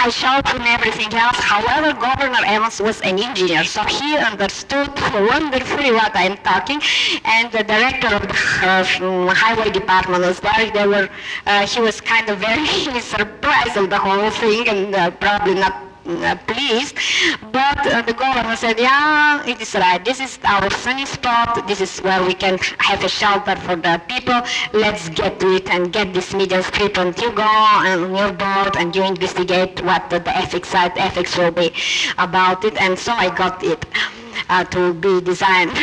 I showed him everything else. However, Governor Evans was an engineer, so he understood wonderfully what I'm talking, and the director of the highway department was there. He was kind of very surprised of the whole thing, and probably not pleased, but the governor said, yeah, it is right. This is our sunny spot. This is where we can have a shelter for the people. Let's get to it and get this median strip, and you go on your board and you investigate what the ethics will be about it. And so I got it to be designed.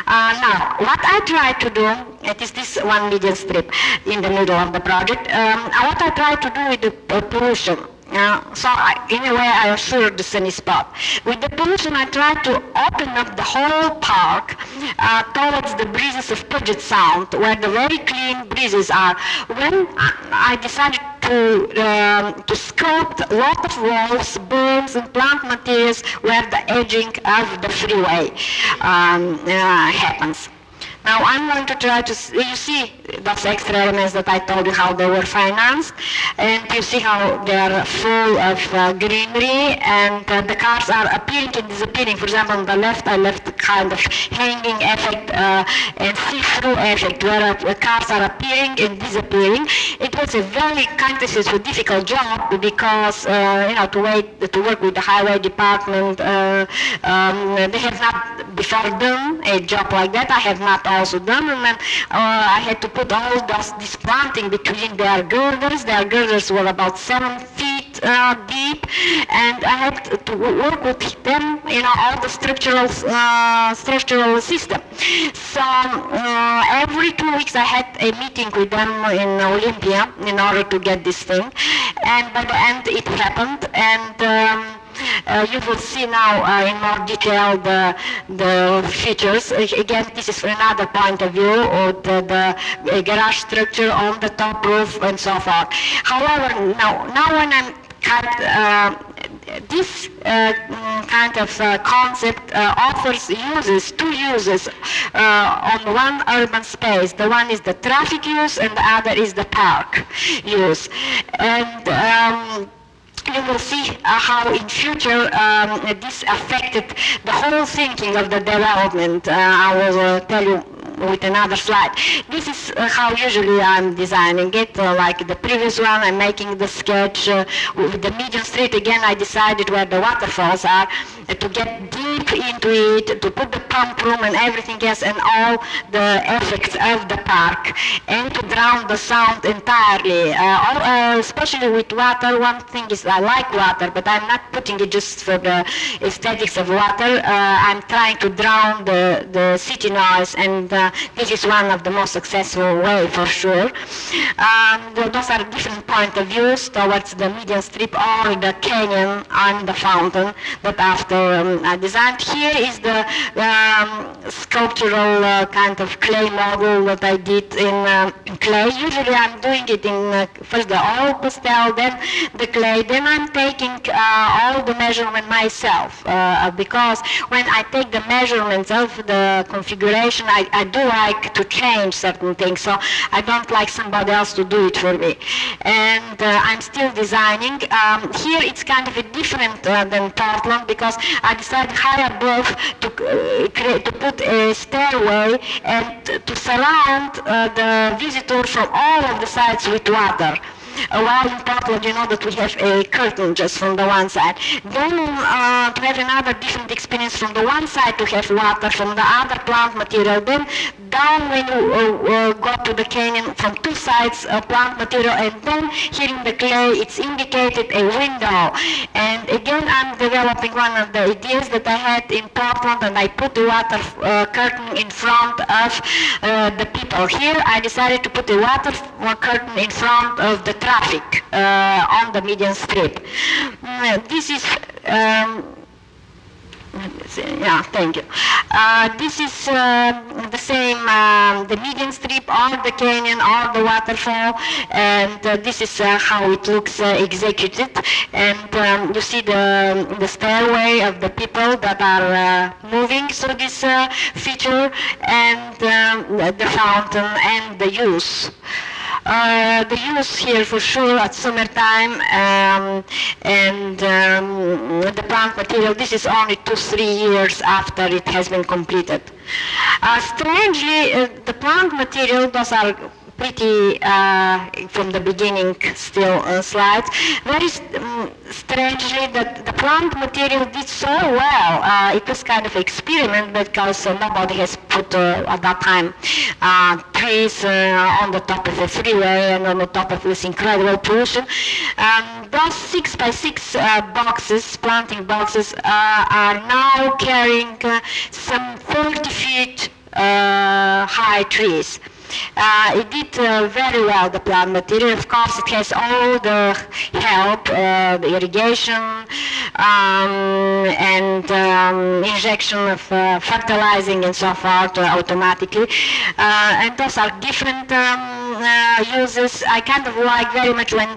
Now, what I try to do, it is this one median strip in the middle of the project. What I try to do with the pollution. In a way, I assured the sunny spot. With the pollution, I tried to open up the whole park towards the breezes of Puget Sound, where the very clean breezes are. When I decided to sculpt a lot of walls, berms, and plant materials where the edging of the freeway happens. Now I'm going to try to, you see those extra elements that I told you how they were financed, and you see how they are full of greenery, and the cars are appearing and disappearing. For example, on the left I left kind of hanging effect and see-through effect where the cars are appearing and disappearing. It was a very difficult job because to work with the highway department, they have not before done a job like that. I have not also done, and then I had to put all this planting between their girders. Their girders were about 7 feet deep, and I had to work with them, all the structural system. So every 2 weeks I had a meeting with them in Olympia in order to get this thing, and by the end it happened, and you will see now in more detail the features. Again, this is from another point of view of the garage structure on the top roof and so forth. However, now when I'm this kind of concept offers two uses on one urban space. The one is the traffic use and the other is the park use. And you will see how in future this affected the whole thinking of the development. I will tell you with another slide. This is how usually I'm designing it. Like the previous one, I'm making the sketch with the median street. Again, I decided where the waterfalls are to get deep into it, to put the pump room and everything else and all the effects of the park, and to drown the sound entirely. Especially with water, one thing is I like water, but I'm not putting it just for the aesthetics of water. I'm trying to drown the city noise, and this is one of the most successful way for sure. Those are different point of views towards the median strip or the canyon and the fountain that after I designed. Here is the sculptural kind of clay model that I did in clay. Usually I'm doing it in first the oil pastel, then the clay, then I'm taking all the measurement myself because when I take the measurements of the configuration, I do like to change certain things, so I don't like somebody else to do it for me. And I'm still designing. Here it's kind of a different than Portland because I decided high above to put a stairway and to surround the visitor from all of the sides with water. While in Portland, you know that we have a curtain just from the one side. Then to have another different experience from the one side to have water, from the other plant material. Then down when you go to the canyon from two sides plant material, and then here in the clay it's indicated a window. And again I'm developing one of the ideas that I had in Portland, and I put the water curtain in front of the people. Here I decided to put a water curtain in front of the traffic on the median strip. This is yeah, thank you. This is the same, the median strip or the canyon or the waterfall, and this is how it looks executed. And you see the stairway of the people that are moving through this feature, and the fountain and the use. The use here for sure at summertime, and the plant material, this is only 2-3 years after it has been completed. Strangely, the plant material, those are pretty from the beginning still slides. Very strangely that the plant material did so well. It was kind of experiment because nobody has put at that time trees on the top of the freeway and on the top of this incredible pollution. Those 6x6 boxes, planting boxes, are now carrying some 40 feet high trees. It did very well, the plant material. Of course, it has all the help, the irrigation and injection of fertilizing and so forth automatically. And those are different uses. I kind of like very much when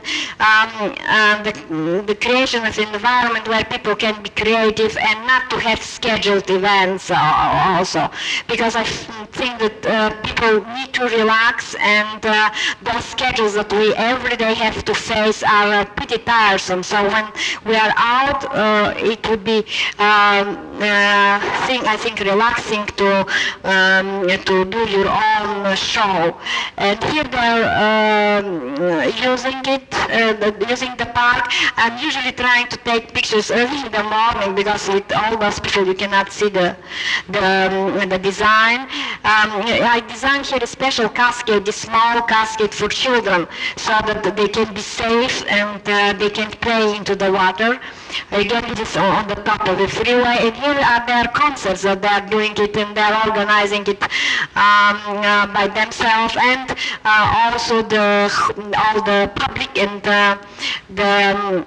the creation of an environment where people can be creative and not to have scheduled events also, because I think that people need to relax, and those schedules that we every day have to face are pretty tiresome. So when we are out, it would be I think relaxing to do your own show. And here they're using the park. I'm usually trying to take pictures early in the morning because with all those people you cannot see the design. I designed here a special cascade, this small cascade for children, so that they can be safe and they can play into the water. Again, it is on the top of the freeway, and here are their concerts that they are doing it, and they are organizing it by themselves, and also all the public and the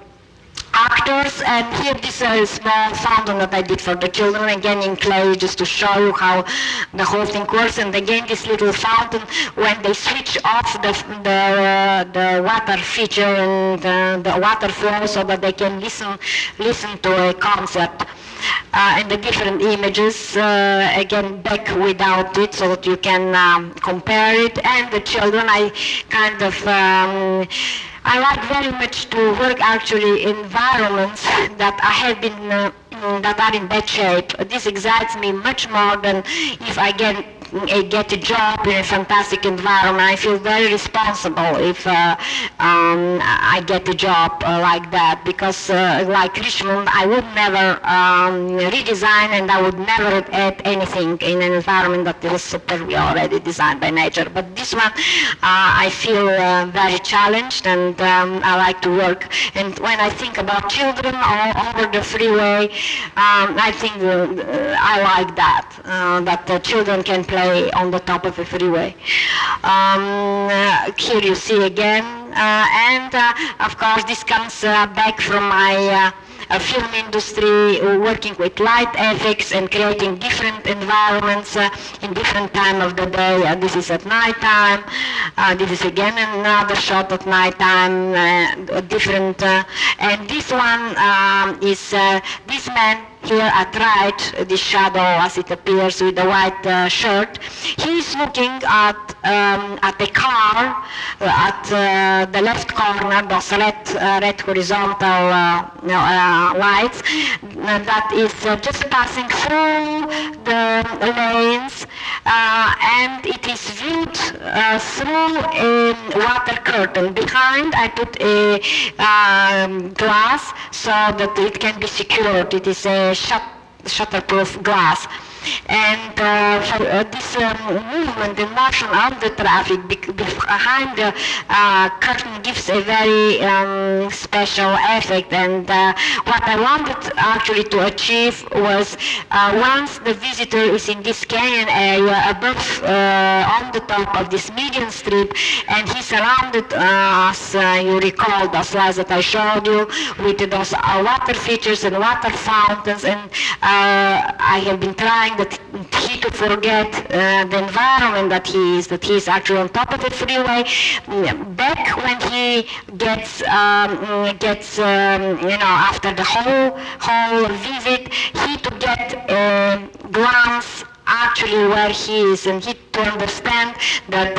actors, and here this small fountain that I did for the children, again in clay, just to show you how the whole thing works. And again, this little fountain, when they switch off the water feature and the water flow, so that they can listen to a concert. And the different images, again back without it, so that you can compare it. And the children, I kind of I like very much to work actually in environments that I have been that are in bad shape. This excites me much more than if I get a job in a fantastic environment. I feel very responsible if I get a job like that, because like Richmond, I would never redesign, and I would never add anything in an environment that was superbly already designed by nature. But this one, I feel very challenged, and I like to work. And when I think about children all over the freeway, I think I like that the children can play on the top of the freeway. Here you see again, and of course this comes back from my film industry, working with light effects and creating different environments in different time of the day. This is at night time. This is again another shot at night time, different. And this one is this man here at right, this shadow as it appears with the white shirt. He's looking at a car at the left corner, those red horizontal lights that is just passing through the lanes, and it is viewed through a water curtain. Behind, I put a glass so that it can be secured. It is a shutterproof glass. And this movement in motion of the traffic behind the curtain gives a very special effect. And what I wanted actually to achieve was once the visitor is in this canyon area above, on the top of this median strip, and he's surrounded, as you recall, the slides that I showed you, with those water features and water fountains, and I have been trying that he could forget the environment that he is actually on top of the freeway. Back when he gets after the whole visit, he to get a glance actually where he is, and he to understand that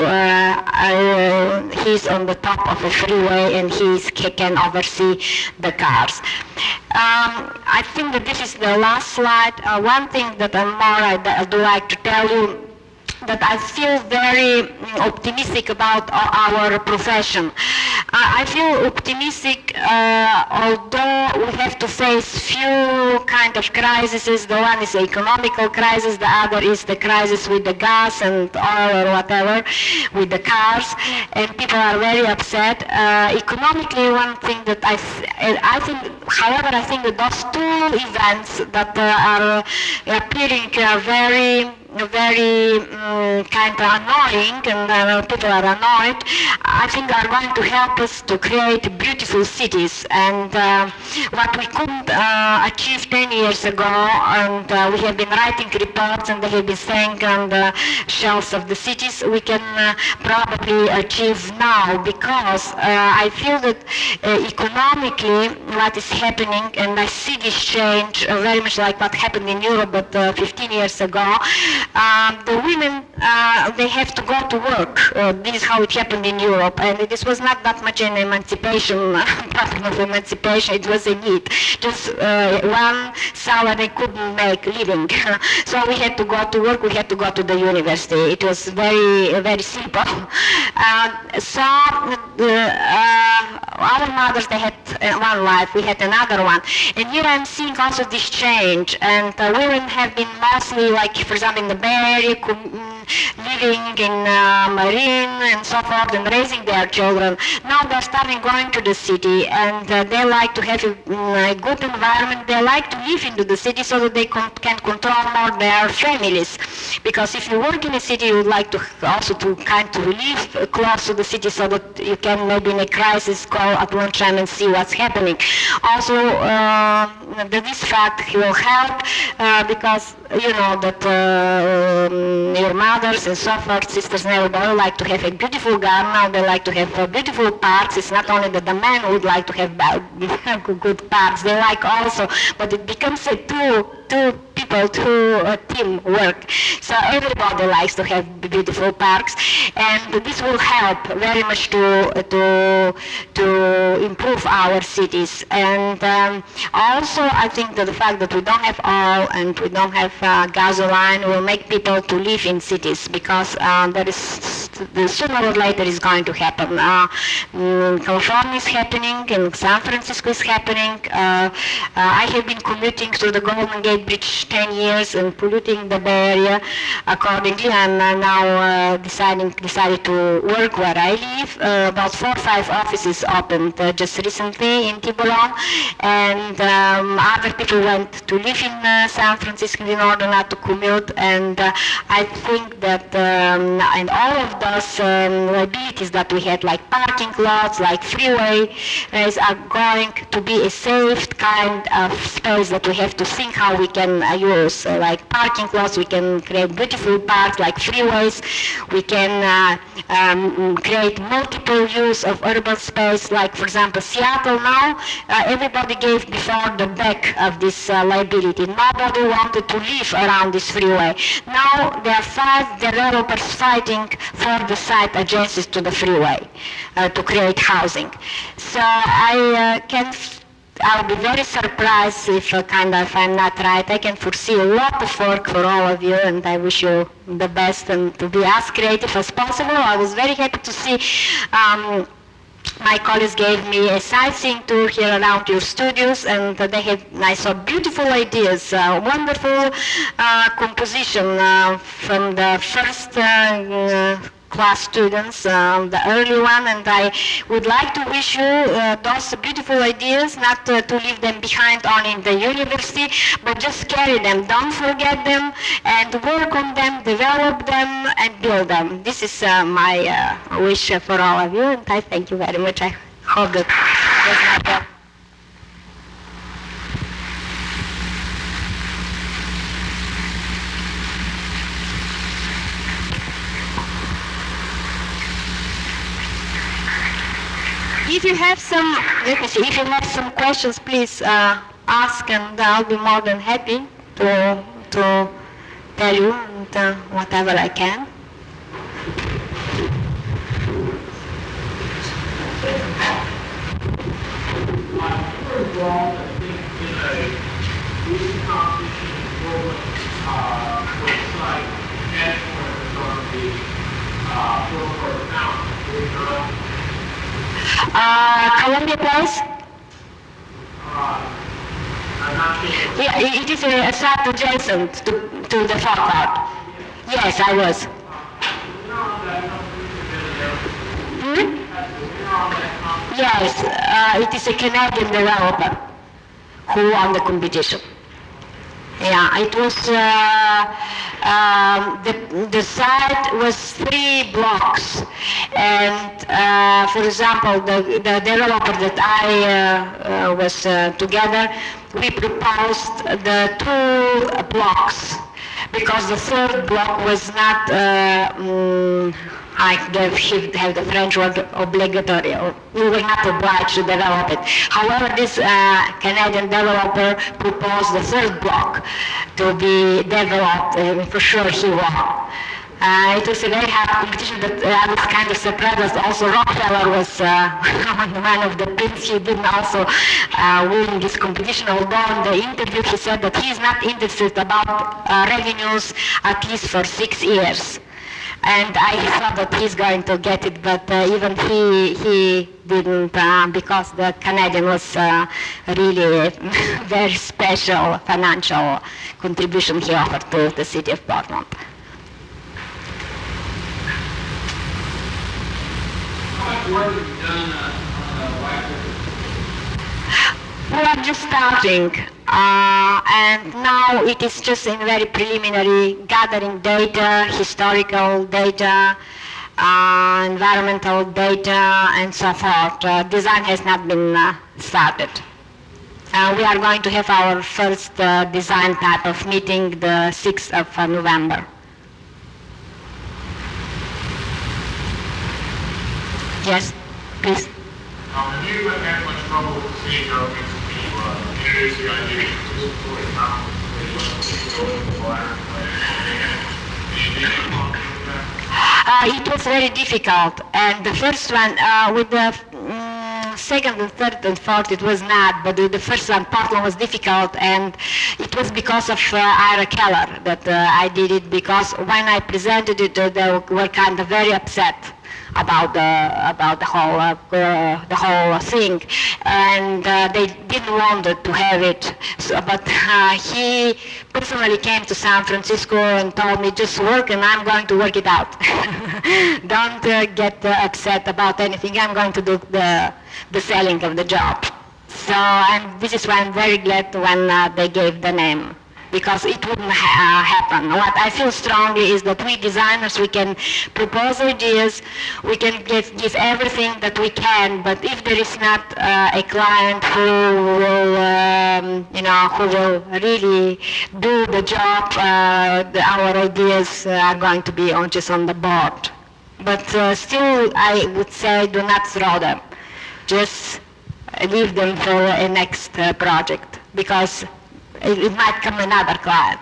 he's on the top of the freeway and he can oversee the cars. I think that this is the last slide. One thing that I do like to tell you, that I feel very optimistic about our profession. I feel optimistic, although we have to face few kind of crises. The one is the economical crisis, the other is the crisis with the gas and oil or whatever, with the cars, and people are very upset. Economically, one thing that I think, however, I think that those two events that are appearing very kind of annoying, and people are annoyed, I think are going to help us to create beautiful cities. And what we couldn't achieve 10 years ago, and we have been writing reports and they have been staying on the shelves of the cities, we can probably achieve now, because I feel that economically what is happening, and I see this change very much like what happened in Europe but 15 years ago. The women, they have to go to work. This is how it happened in Europe, and this was not that much an emancipation, problem of emancipation, it was a need. Just one salary couldn't make living. So we had to go to work, we had to go to the university. It was very, very simple. So our mothers, they had one life, we had another one. And here I'm seeing also this change, and women have been mostly, like for example in the Bay Area, living in marine and so forth, and raising their children. Now they're starting going to the city, and they like to have a good environment. They like to live into the city so that they can control more their families. Because if you work in a city, you would like to also to live close to the city so that you can maybe in a crisis call at lunchtime and see what's happening. Also, this fact will help because you know that your mothers and so forth, sisters and everybody like to have a beautiful garden. Now they like to have beautiful parks. It's not only that the men would like to have good parks, they like also, but it becomes a team work. So everybody likes to have beautiful parks, and this will help very much to improve our cities. And also, I think that the fact that we don't have oil and we don't have gasoline will make people to live in cities, because sooner or later is going to happen. In California is happening, in San Francisco is happening. I have been commuting through the Golden Gate Bridge 10 years and polluting the Bay Area accordingly. I'm now decided to work where I live. About 4 or 5 offices opened just recently in Tiburon, and other people went to live in San Francisco in order not to commute. And I think that and all of those liabilities that we had, like parking lots, like freeways, are going to be a saved kind of space that we have to think how we can use. Like parking lots, we can create beautiful parks. Like freeways, we can create multiple use of urban space. Like, for example, Seattle now, everybody gave before the back of this liability. Nobody wanted to live around this freeway. Now there are 5 developers fighting for the site adjacent to the freeway to create housing. So I'll be very surprised if I'm not right. I can foresee a lot of work for all of you, and I wish you the best and to be as creative as possible. I was very happy to see my colleagues gave me a sightseeing tour here around your studios, and I saw beautiful ideas, wonderful composition from the first class students, the early one, and I would like to wish you those beautiful ideas, not to leave them behind only in the university, but just carry them, don't forget them, and work on them, develop them, and build them. This is my wish for all of you, and I thank you very much. I hope that was not If you have some questions, please ask, and I'll be more than happy to tell you whatever I can. Columbia Place? Yeah, it is a site adjacent to the forecourt. Yes, I was. Yes, it is a Canadian developer who won the competition. Yeah, it was, the site was 3 blocks, and for example, the developer that I was together, we proposed the 2 blocks, because the 3rd block was not, I have the French word obligatory, or we were not obliged to develop it. However, this Canadian developer proposed the 3rd block to be developed, and for sure he won. It was a very hard competition, but I was kind of surprised that also Rockefeller was one of the pins. He didn't also win this competition, although in the interview he said that he is not interested about revenues at least for 6 years. And I thought that he's going to get it, but even he didn't, because the Canadian was really very special financial contribution he offered to the city of Portland. How much work have you done on the whiteboard? We are just starting, and now it is just in very preliminary gathering data, historical data, environmental data, and so forth. Design has not been started. We are going to have our first design type of meeting the 6th of November. Yes, please. Have you had much trouble with the city government to introduce the idea of participatory town where you want to go in the water It was very difficult, and the first one, with the second and third and fourth, it was not, but with the first one, Portland was difficult, and it was because of Ira Keller that I did it, because when I presented it, they were kind of very upset about the whole thing, and they didn't want to have it. So, but he personally came to San Francisco and told me, just work and I'm going to work it out. Don't get upset about anything. I'm going to do the selling of the job. So, and this is why I'm very glad when they gave the name, because it wouldn't happen. What I feel strongly is that we designers, we can propose ideas, we can give everything that we can, but if there is not a client who will really do the job, our ideas are going to be just on the board. But still, I would say do not throw them. Just leave them for a next project, because it might come another client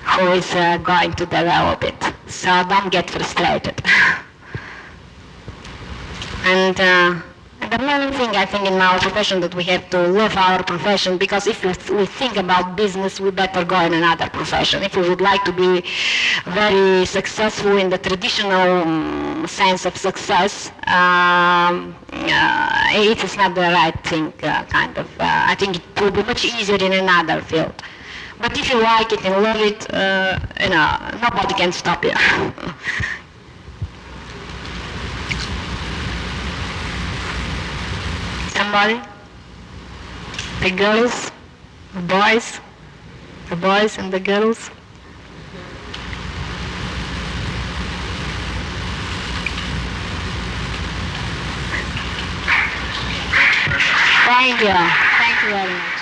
who is going to develop it. So don't get frustrated. And the main thing I think in our profession that we have to love our profession, because if we think about business, we better go in another profession. If we would like to be very successful in the traditional sense of success, it is not the right thing, I think it will be much easier in another field. But if you like it and love it, nobody can stop you. Somebody? The girls? The boys? The boys and the girls? Thank you. Thank you very much.